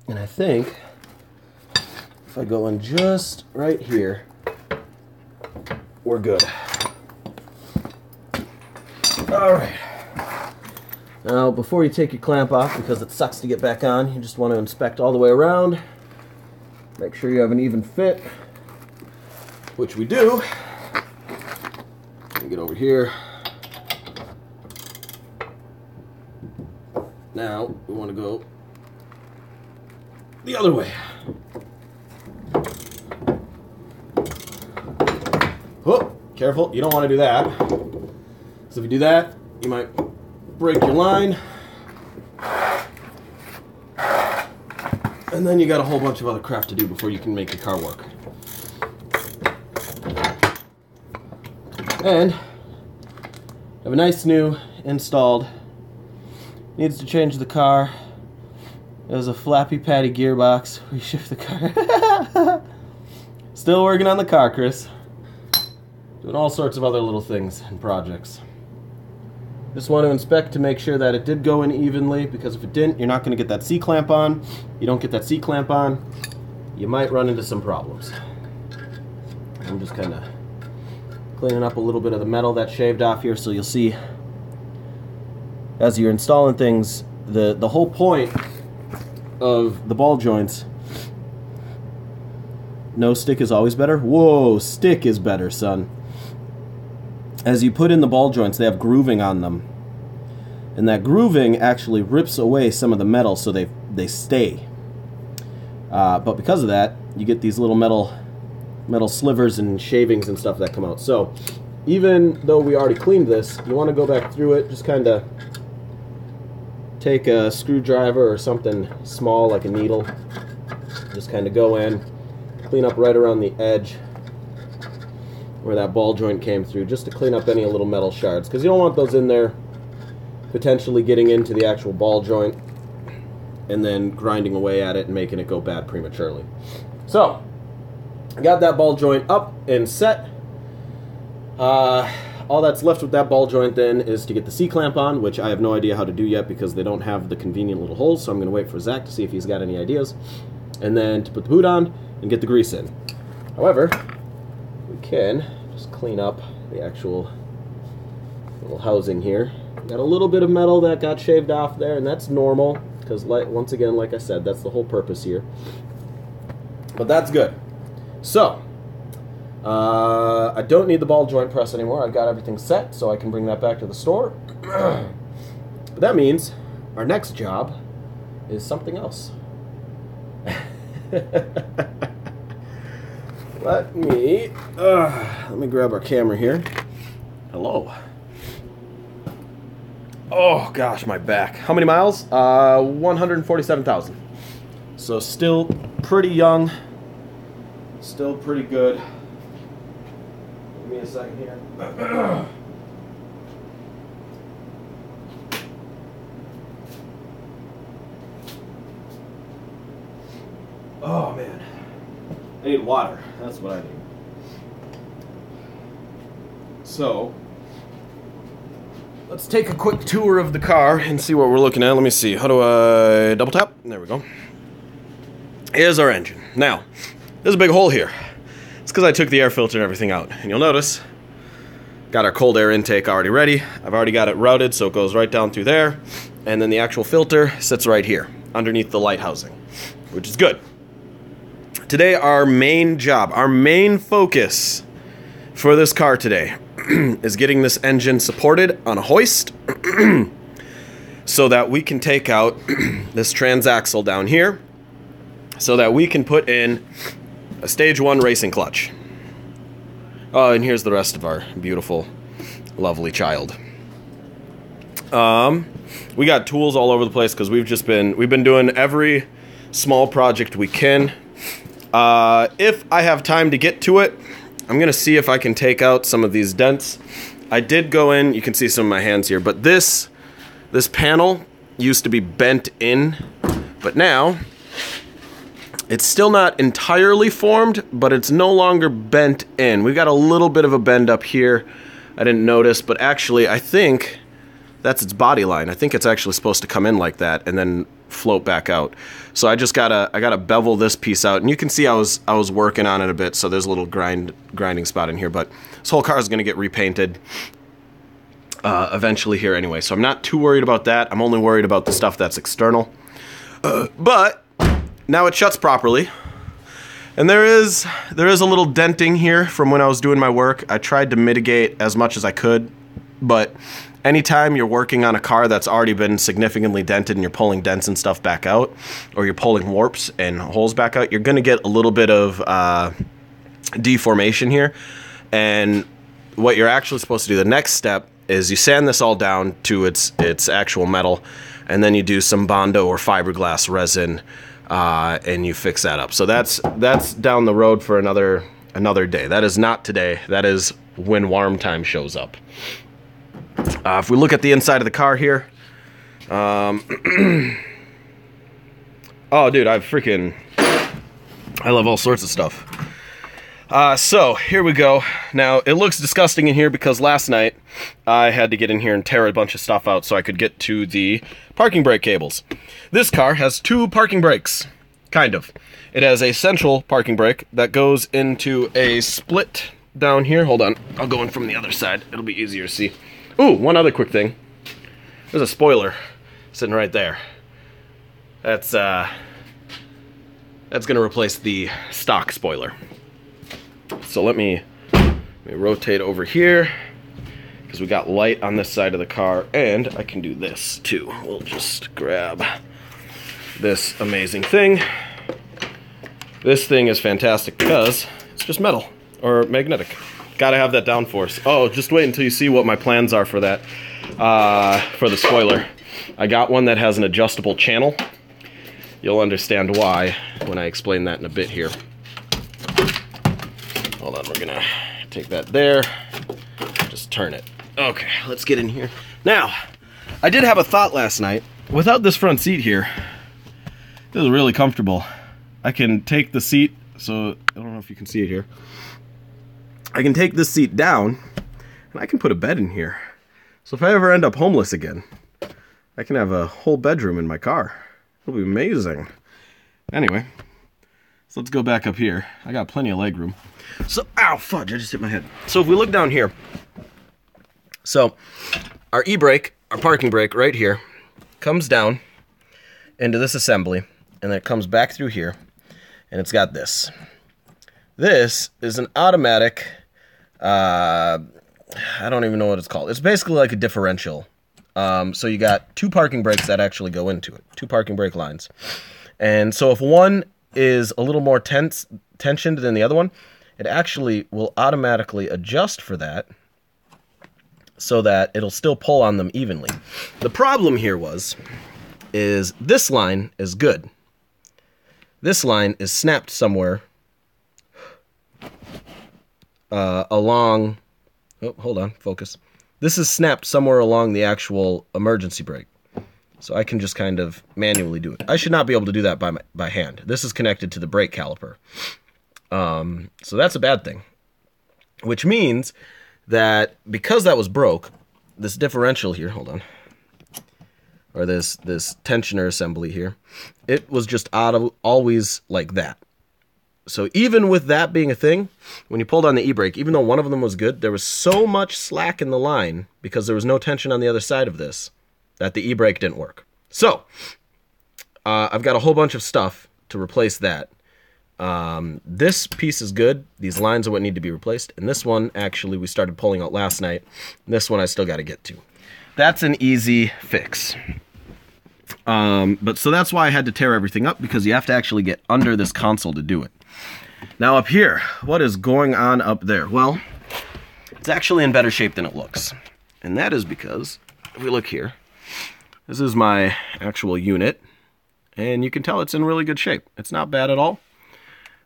And I think if I go in just right here, we're good. All right. Now, before you take your clamp off, because it sucks to get back on, you just want to inspect all the way around. Make sure you have an even fit, which we do. Let me get over here. Now, we want to go the other way. Oh, careful, you don't want to do that. So if you do that, you might break your line. And then you got a whole bunch of other crap to do before you can make your car work. And have a nice new installed. Needs to change the car. There's a flappy patty gearbox. We shift the car. Still working on the car, Chris. Doing all sorts of other little things and projects. Just want to inspect to make sure that it did go in evenly, because if it didn't, you're not going to get that C-clamp on. You don't get that C-clamp on, you might run into some problems. I'm just kind of cleaning up a little bit of the metal that shaved off here, so you'll see as you're installing things, the whole point of the ball joints, no stick is always better. Whoa, stick is better, son. As you put in the ball joints, they have grooving on them. And that grooving actually rips away some of the metal so they stay. But because of that, you get these little metal slivers and shavings and stuff that come out. So even though we already cleaned this, you want to go back through it, just kind of take a screwdriver or something small like a needle, just kind of go in, clean up right around the edge where that ball joint came through, just to clean up any little metal shards, because you don't want those in there potentially getting into the actual ball joint and then grinding away at it and making it go bad prematurely. So I got that ball joint up and set. All that's left with that ball joint then is to get the C-clamp on, which I have no idea how to do yet because they don't have the convenient little holes, so I'm going to wait for Zach to see if he's got any ideas. And then to put the boot on and get the grease in. However, we can just clean up the actual little housing here. Got a little bit of metal that got shaved off there, and that's normal because, once again, like I said, that's the whole purpose here. But that's good. So, I don't need the ball joint press anymore. I've got everything set, so I can bring that back to the store. But that means our next job is something else. Let me grab our camera here. Hello. Oh gosh, my back. How many miles? 147,000. So still pretty young. Still pretty good. Give me a second here. I need water. That's what I need. So, let's take a quick tour of the car and see what we're looking at. Let me see. How do I double tap? There we go. Here's our engine. Now, there's a big hole here. It's because I took the air filter and everything out. And you'll notice, got our cold air intake already ready. I've already got it routed, so it goes right down through there. And then the actual filter sits right here, underneath the light housing, which is good. Today, our main job, our main focus for this car today is getting this engine supported on a hoist so that we can take out this transaxle down here so that we can put in a stage 1 racing clutch. Oh, and here's the rest of our beautiful, lovely child. We got tools all over the place because we've been doing every small project we can. If I have time to get to it, I'm gonna see if I can take out some of these dents. I did go in, you can see some of my hands here, but this panel used to be bent in, but now it's still not entirely formed, but it's no longer bent in. We got a little bit of a bend up here. I didn't notice, but actually I think that's its body line. I think it's actually supposed to come in like that and then float back out. So I gotta bevel this piece out, and you can see I was working on it a bit. So there's a little grinding spot in here, but this whole car is gonna get repainted eventually here anyway. So I'm not too worried about that. I'm only worried about the stuff that's external. But now it shuts properly, and there is a little denting here from when I was doing my work. I tried to mitigate as much as I could, but anytime you're working on a car that's already been significantly dented and you're pulling dents and stuff back out, or you're pulling warps and holes back out, you're going to get a little bit of deformation here. And what you're actually supposed to do, the next step, is you sand this all down to its actual metal, and then you do some Bondo or fiberglass resin, and you fix that up. So that's down the road for another day. That is not today. That is when warm time shows up. If we look at the inside of the car here, oh, dude, I love all sorts of stuff. So here we go. Now, it looks disgusting in here because last night I had to get in here and tear a bunch of stuff out so I could get to the parking brake cables. This car has 2 parking brakes, kind of. It has a central parking brake that goes into a split down here. Hold on, I'll go in from the other side. It'll be easier to see. Ooh, one other quick thing. There's a spoiler sitting right there. That's gonna replace the stock spoiler. So let me rotate over here, because we got light on this side of the car, and I can do this too. We'll just grab this amazing thing. This thing is fantastic because it's just metal or magnetic. Gotta have that downforce. Oh, just wait until you see what my plans are for that, for the spoiler. I got one that has an adjustable channel. You'll understand why when I explain that in a bit here. Hold on, we're gonna take that there, just turn it. Okay, let's get in here. Now, I did have a thought last night. Without this front seat here, this is really comfortable. I can take the seat, so I don't know if you can see it here. I can take this seat down, and I can put a bed in here. So if I ever end up homeless again, I can have a whole bedroom in my car. It'll be amazing. Anyway, so let's go back up here. I got plenty of leg room. So, ow, fudge, I just hit my head. So if we look down here, so our e-brake, our parking brake right here, comes down into this assembly, and then it comes back through here, and it's got this. This is an automatic, I don't even know what it's called. It's basically like a differential. So you got 2 parking brakes that actually go into it, 2 parking brake lines. And so if one is a little more tensioned than the other one, it actually will automatically adjust for that so that it'll still pull on them evenly. The problem here is this line is good. This line is snapped somewhere along, oh, hold on, focus. This is snapped somewhere along the actual emergency brake. So I can just kind of manually do it. I should not be able to do that by hand. This is connected to the brake caliper. So that's a bad thing. Which means that because that was broke, this differential here, hold on, or this tensioner assembly here, it was just always like that. So even with that being a thing, when you pulled on the e-brake, even though one of them was good, there was so much slack in the line because there was no tension on the other side of this that the e-brake didn't work. So I've got a whole bunch of stuff to replace that. This piece is good. These lines are what need to be replaced. And this one, actually, we started pulling out last night. This one I still got to get to. That's an easy fix. But so that's why I had to tear everything up, because you have to actually get under this console to do it. Now up here, what is going on up there? Well, it's actually in better shape than it looks. And that is because, if we look here, this is my actual unit. And you can tell it's in really good shape. It's not bad at all.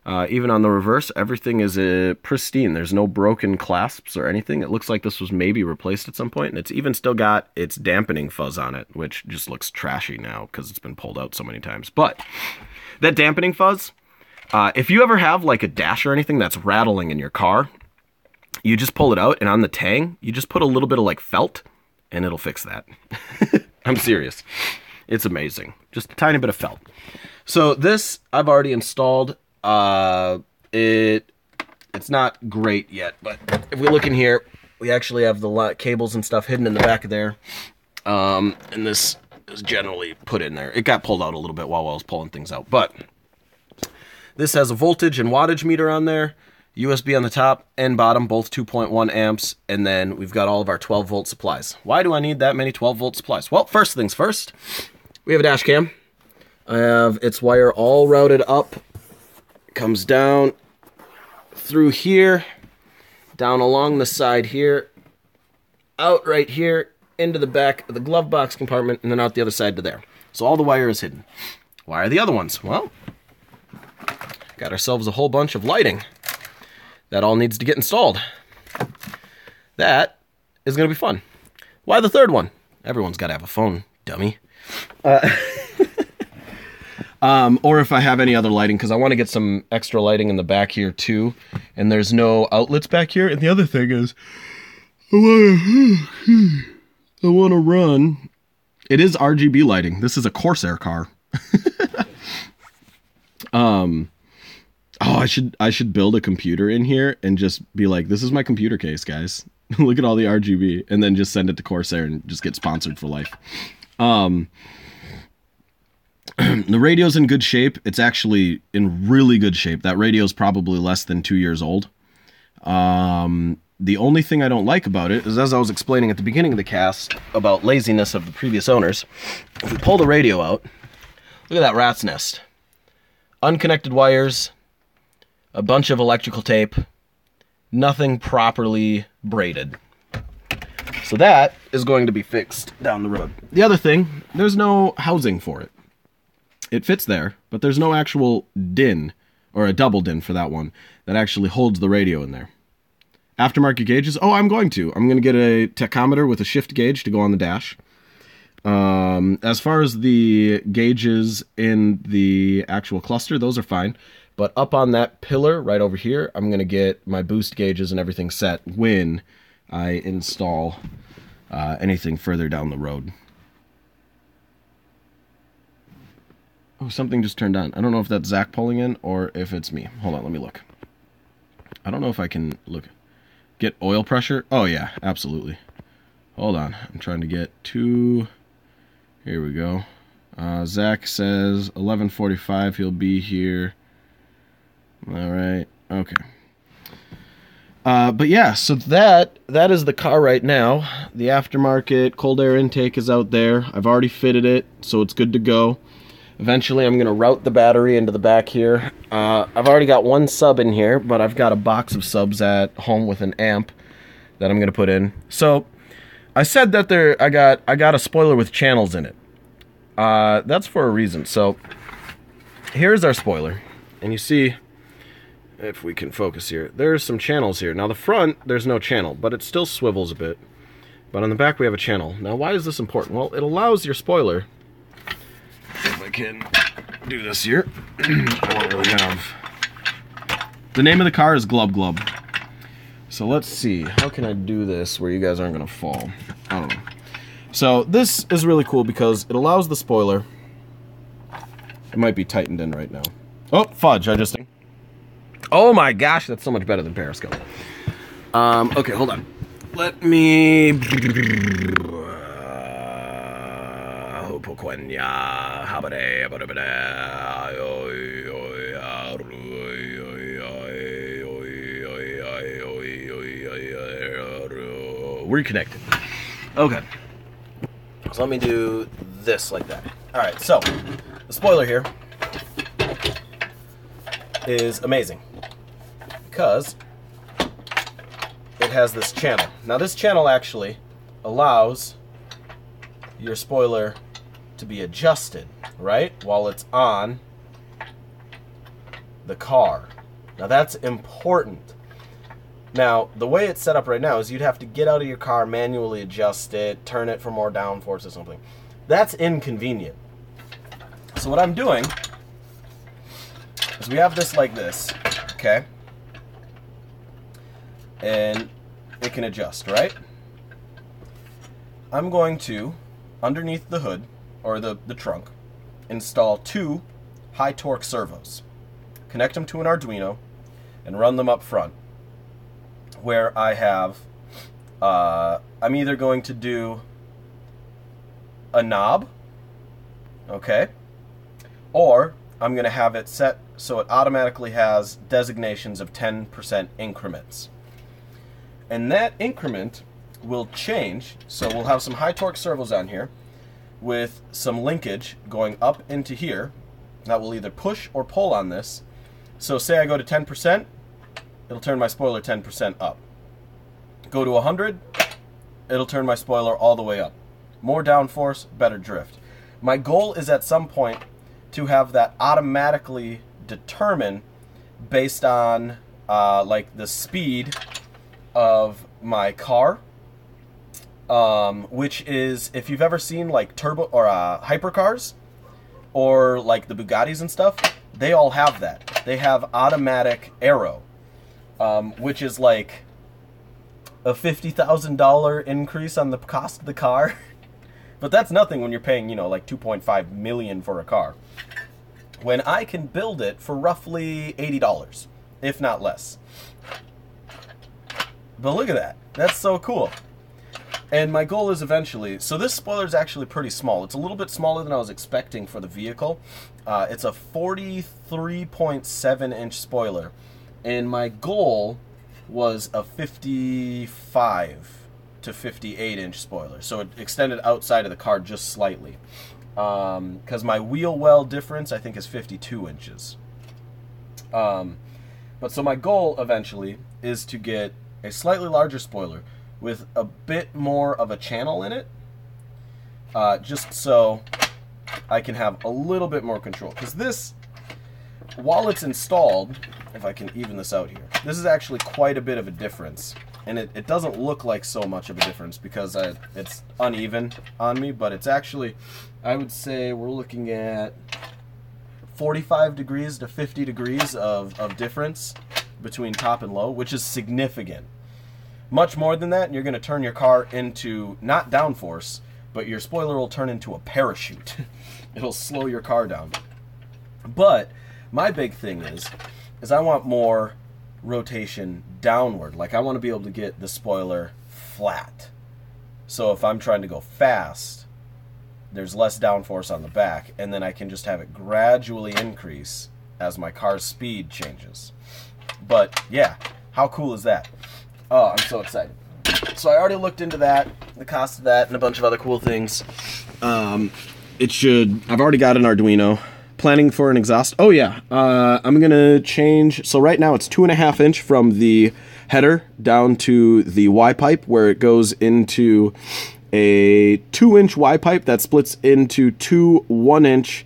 Even on the reverse, everything is pristine. There's no broken clasps or anything. It looks like this was maybe replaced at some point, and it's even still got its dampening fuzz on it, which just looks trashy now because it's been pulled out so many times. But that dampening fuzz, if you ever have like a dash or anything that's rattling in your car, you just pull it out, and on the tang, you just put a little bit of like felt, and it'll fix that. I'm serious. It's amazing. Just a tiny bit of felt. So this I've already installed. It's not great yet, but if we look in here, we actually have the cables and stuff hidden in the back of there. And this is generally put in there. It got pulled out a little bit while I was pulling things out, but this has a voltage and wattage meter on there, USB on the top and bottom, both 2.1 amps, and then we've got all of our 12-volt supplies. Why do I need that many 12-volt supplies? Well, first things first, we have a dash cam. I have its wire all routed up. Comes down through here, down along the side here, out right here, into the back of the glove box compartment, and then out the other side to there. So all the wire is hidden. Why are the other ones? Well, got ourselves a whole bunch of lighting. That all needs to get installed. That is going to be fun. Why the third one? Everyone's got to have a phone, dummy. Or if I have any other lighting, because I want to get some extra lighting in the back here too, and there's no outlets back here. And the other thing is, I want to run. It is RGB lighting. This is a Corsair car. Oh, I should build a computer in here and just be like, this is my computer case, guys. Look at all the RGB, and then just send it to Corsair and just get sponsored for life. The radio's in good shape. It's actually in really good shape. That radio's probably less than 2 years old. The only thing I don't like about it is, as I was explaining at the beginning of the cast about laziness of the previous owners, if we pull the radio out, look at that rat's nest. Unconnected wires, a bunch of electrical tape, nothing properly braided. So that is going to be fixed down the road. The other thing, there's no housing for it. It fits there, but there's no actual DIN, or a double DIN for that one, that actually holds the radio in there. Aftermarket gauges, I'm going to get a tachometer with a shift gauge to go on the dash. As far as the gauges in the actual cluster, those are fine. But up on that pillar right over here, I'm going to get my boost gauges and everything set when I install anything further down the road. Oh, something just turned on. I don't know if that's Zach pulling in or if it's me. Hold on, let me look. I don't know if I can look. Get oil pressure? Oh, yeah, absolutely. Hold on. I'm trying to get to... Here we go. Zach says 11:45 he'll be here. All right. Okay. But yeah, so that is the car right now. The aftermarket cold air intake is out there. I've already fitted it, so it's good to go. Eventually, I'm going to route the battery into the back here. I've already got one sub in here, but I've got a box of subs at home with an amp that I'm going to put in. So, I said that I got a spoiler with channels in it. That's for a reason. So, here's our spoiler. And you see, if we can focus here, there's some channels here. Now, the front, there's no channel, but it still swivels a bit. But on the back, we have a channel. Now, why is this important? Well, it allows your spoiler... If I can do this here, I don't really have The name of the car is Glub Glub. So let's see. How can I do this where you guys aren't going to fall? I don't know. So this is really cool because it allows the spoiler. It might be tightened in right now. Oh, fudge. I just... Oh my gosh, that's so much better than Periscope. Okay, hold on. Let me... Reconnected. Okay. So let me do this like that. Alright, so the spoiler here is amazing because it has this channel. Now this channel actually allows your spoiler to be adjusted, right, while it's on the car. Now that's important. Now, the way it's set up right now is you'd have to get out of your car, manually adjust it, turn it for more downforce or something. That's inconvenient. So what I'm doing is we have this like this, okay? And it can adjust, right? I'm going to, underneath the hood, or the trunk, install 2 high torque servos. Connect them to an Arduino and run them up front. Where I have, I'm either going to do a knob, okay, or I'm going to have it set so it automatically has designations of 10% increments. And that increment will change, so we'll have some high torque servos on here with some linkage going up into here that will either push or pull on this. So say I go to 10%, it'll turn my spoiler 10% up. Go to 100, it'll turn my spoiler all the way up. More downforce, better drift. My goal is at some point to have that automatically determine based on like the speed of my car, which is, if you've ever seen like turbo or hypercars or like the Bugattis and stuff, they all have that. They have automatic aero. Which is like a $50,000 increase on the cost of the car. But that's nothing when you're paying, you know, like $2.5 million for a car. When I can build it for roughly $80, if not less. But look at that. That's so cool. And my goal is eventually... So this spoiler is actually pretty small. It's a little bit smaller than I was expecting for the vehicle. It's a 43.7-inch spoiler. And my goal was a 55 to 58-inch spoiler. So it extended outside of the car just slightly. Because my wheel well difference, I think, is 52 inches. But so my goal eventually is to get a slightly larger spoiler with a bit more of a channel in it. Just so I can have a little bit more control. Because this, while it's installed... If I can even this out here. This is actually quite a bit of a difference. And it doesn't look like so much of a difference because it's uneven on me, but it's actually, I would say we're looking at 45 degrees to 50 degrees of difference between top and low, which is significant. Much more than that, and you're going to turn your car into, not downforce, but your spoiler will turn into a parachute. It'll slow your car down. But my big thing is I want more rotation downward. Like I want to be able to get the spoiler flat. So if I'm trying to go fast, there's less downforce on the back, and then I can just have it gradually increase as my car's speed changes. But yeah, how cool is that? Oh, I'm so excited. So I already looked into that, the cost of that, and a bunch of other cool things. I've already got an Arduino. Planning for an exhaust. Oh yeah, I'm gonna change. So right now it's 2.5 inch from the header down to the Y pipe, where it goes into a 2-inch Y pipe that splits into 2 1-inch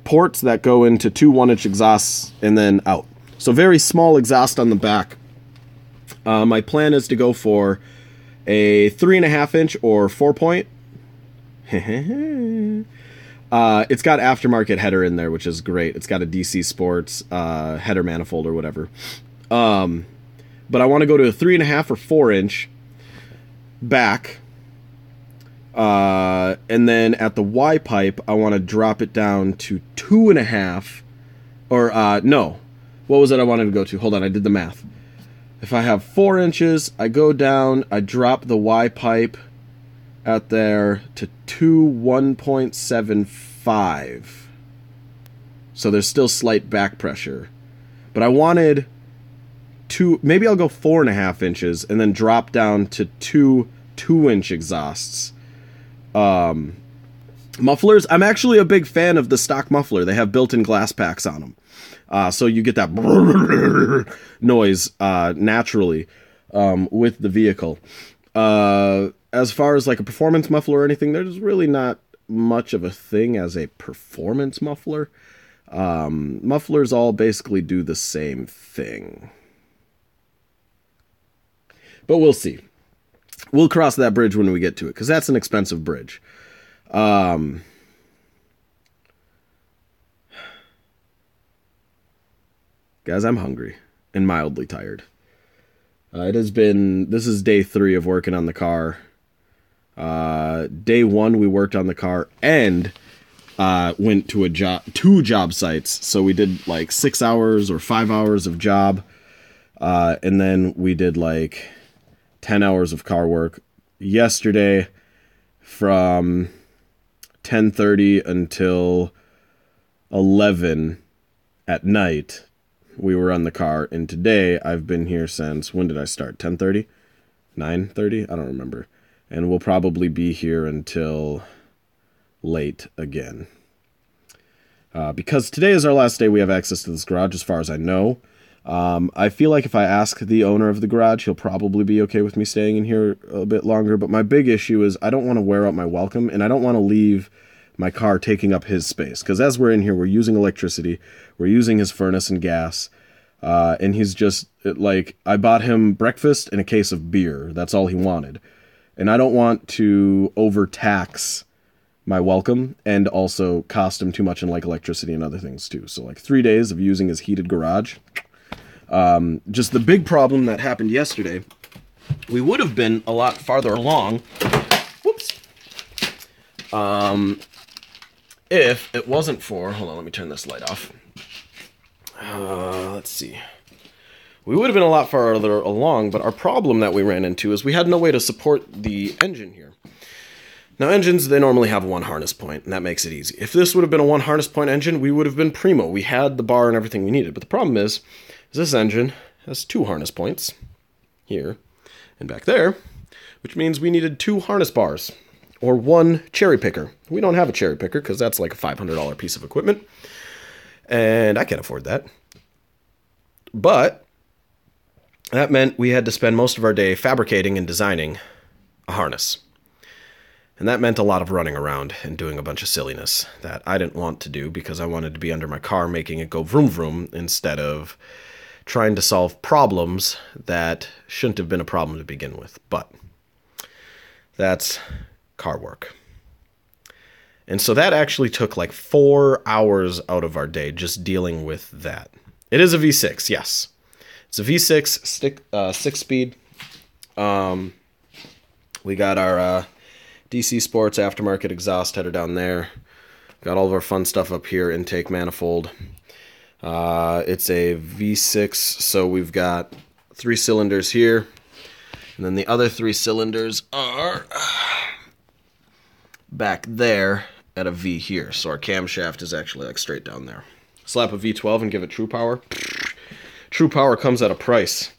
ports that go into 2 1-inch exhausts and then out. So very small exhaust on the back. My plan is to go for a 3.5 inch or 4-point. It's got aftermarket header in there, which is great. It's got a DC Sports header manifold or whatever. But I want to go to a 3.5 or 4-inch back. And then at the Y pipe, I want to drop it down to 2.5. Or, no. What was it I wanted to go to? Hold on, I did the math. If I have 4 inches, I go down, I drop the Y pipe out there to 1.75. So there's still slight back pressure. But I wanted maybe I'll go 4.5 inches and then drop down to 2-inch exhausts. Mufflers, I'm actually a big fan of the stock muffler. They have built-in glass packs on them. So you get that noise naturally with the vehicle. As far as like a performance muffler or anything, there's really not much of a thing as a performance muffler. Mufflers all basically do the same thing. But we'll see. We'll cross that bridge when we get to it, because that's an expensive bridge. Guys, I'm hungry and mildly tired. This is day 3 of working on the car. Day 1, we worked on the car and went to 2 job sites. So we did like 6 hours or 5 hours of job. And then we did like 10 hours of car work. Yesterday from 10:30 until 11 at night, we were on the car. And today I've been here since, when did I start? 10:30? 9:30? I don't remember. And we'll probably be here until late again. Because today is our last day we have access to this garage, as far as I know. I feel like if I ask the owner of the garage, he'll probably be okay with me staying in here a bit longer. But my big issue is I don't want to wear out my welcome, and I don't want to leave my car taking up his space. Because as we're in here, we're using electricity, we're using his furnace and gas, and he's just, like, I bought him breakfast and a case of beer. That's all he wanted. And I don't want to overtax my welcome and also cost him too much in, like, electricity and other things, too. So, like, 3 days of using his heated garage. Just the big problem that happened yesterday, we would have been a lot farther along, if it wasn't for, hold on, let me turn this light off. Let's see. We would have been a lot farther along, but our problem that we ran into is we had no way to support the engine here. Now, engines, they normally have one harness point, and that makes it easy. If this would have been a one harness point engine, we would have been primo. We had the bar and everything we needed, but the problem is this engine has 2 harness points, here and back there, which means we needed 2 harness bars, or 1 cherry picker. We don't have a cherry picker, because that's like a $500 piece of equipment, and I can't afford that. But that meant we had to spend most of our day fabricating and designing a harness. And that meant a lot of running around and doing a bunch of silliness that I didn't want to do, because I wanted to be under my car making it go vroom vroom instead of trying to solve problems that shouldn't have been a problem to begin with. But that's car work. And so that actually took like 4 hours out of our day just dealing with that. It is a V6, yes. It's a V6 6-speed. We got our DC Sports aftermarket exhaust header down there. Got all of our fun stuff up here, intake manifold. It's a V6, so we've got 3 cylinders here. And then the other 3 cylinders are back there at a V here. So our camshaft is actually like straight down there. Slap a V12 and give it true power. True power comes at a price.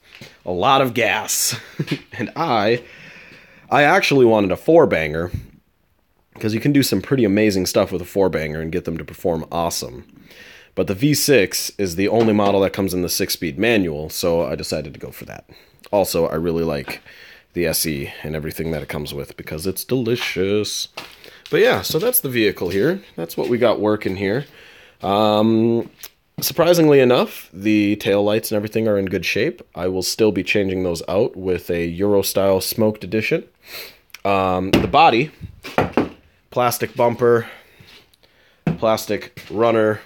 A lot of gas. And I actually wanted a 4-banger, because you can do some pretty amazing stuff with a 4-banger and get them to perform awesome. But the V6 is the only model that comes in the 6-speed manual, so I decided to go for that. Also, I really like the SE and everything that it comes with, because it's delicious. But yeah, so that's the vehicle here. That's what we got working here. Surprisingly enough, the tail lights and everything are in good shape. I will still be changing those out with a Euro-style smoked edition. The body, plastic bumper, plastic runner,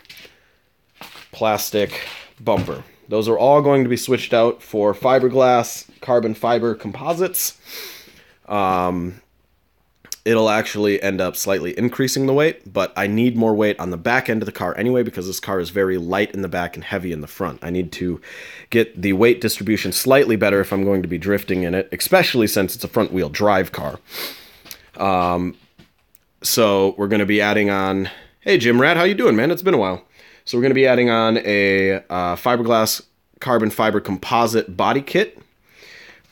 plastic bumper. Those are all going to be switched out for fiberglass carbon fiber composites. It'll actually end up slightly increasing the weight, but I need more weight on the back end of the car anyway because this car is very light in the back and heavy in the front. I need to get the weight distribution slightly better if I'm going to be drifting in it, especially since it's a front-wheel drive car. So we're going to be adding on... Hey, Jim Rat, how you doing, man? It's been a while. So we're going to be adding on a fiberglass carbon fiber composite body kit.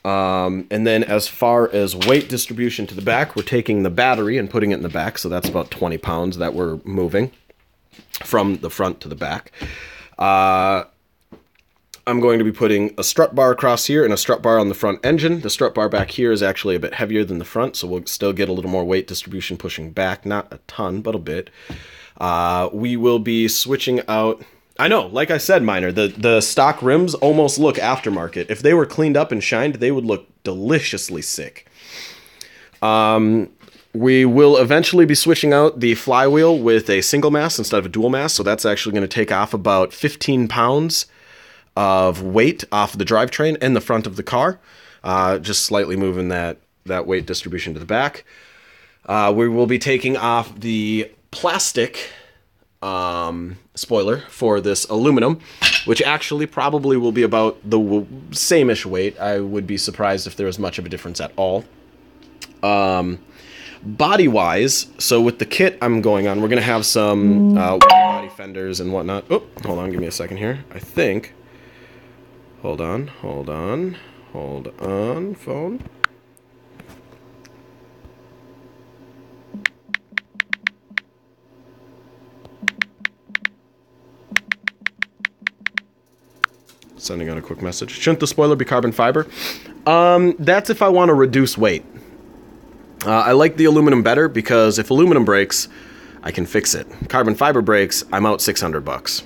And then as far as weight distribution to the back, we're taking the battery and putting it in the back. So that's about 20 pounds that we're moving from the front to the back. I'm going to be putting a strut bar across here and a strut bar on the front engine. The strut bar back here is actually a bit heavier than the front, so we'll still get a little more weight distribution pushing back. Not a ton, but a bit. We will be switching out... I know, like I said, Miner, the stock rims almost look aftermarket. If they were cleaned up and shined, they would look deliciously sick. We will eventually be switching out the flywheel with a single mass instead of a dual mass, so that's actually going to take off about 15 pounds of weight off the drivetrain and the front of the car, just slightly moving that weight distribution to the back. We will be taking off the plastic spoiler for this aluminum, which actually probably will be about the same-ish weight. I would be surprised if there was much of a difference at all. Body-wise, so with the kit I'm going on, we're going to have some wide body fenders and whatnot. Oh, hold on, give me a second here. I think... Hold on, phone. Sending out a quick message. Shouldn't the spoiler be carbon fiber? That's if I want to reduce weight. I like the aluminum better because if aluminum breaks, I can fix it. Carbon fiber breaks, I'm out $600.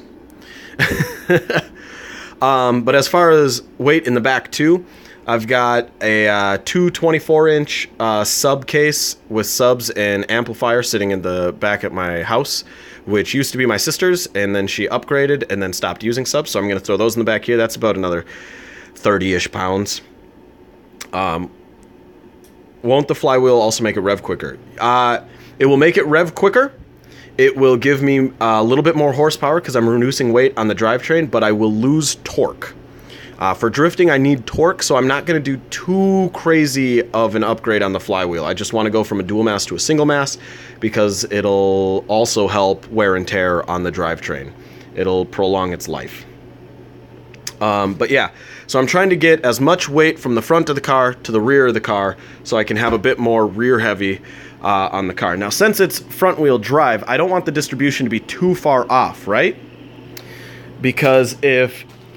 But as far as weight in the back too, I've got a 224-inch sub case with subs and amplifier sitting in the back at my house, which used to be my sister's, and then she upgraded and then stopped using subs, so I'm going to throw those in the back here. That's about another 30-ish pounds. Won't the flywheel also make it rev quicker? It will make it rev quicker. It will give me a little bit more horsepower because I'm reducing weight on the drivetrain, but I will lose torque. For drifting, I need torque, so I'm not going to do too crazy of an upgrade on the flywheel. I just want to go from a dual mass to a single mass because it'll also help wear and tear on the drivetrain. It'll prolong its life. But yeah, so I'm trying to get as much weight from the front of the car to the rear of the car so I can have a bit more rear heavy on the car. Now, since it's front wheel drive, I don't want the distribution to be too far off, right? Because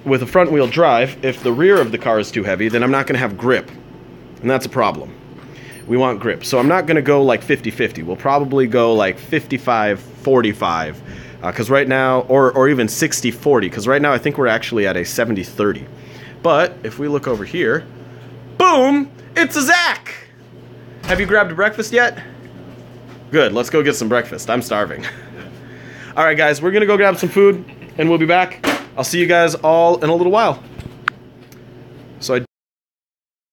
with a front wheel drive, if the rear of the car is too heavy, then I'm not going to have grip. And that's a problem. We want grip. So I'm not going to go like 50-50. We'll probably go like 55-45. Because right now, or even 60-40. Because right now I think we're actually at a 70-30. But if we look over here, boom, it's a Zach! Have you grabbed breakfast yet? Good, let's go get some breakfast. I'm starving. All right, guys, we're going to go grab some food, and we'll be back. I'll see you guys all in a little while.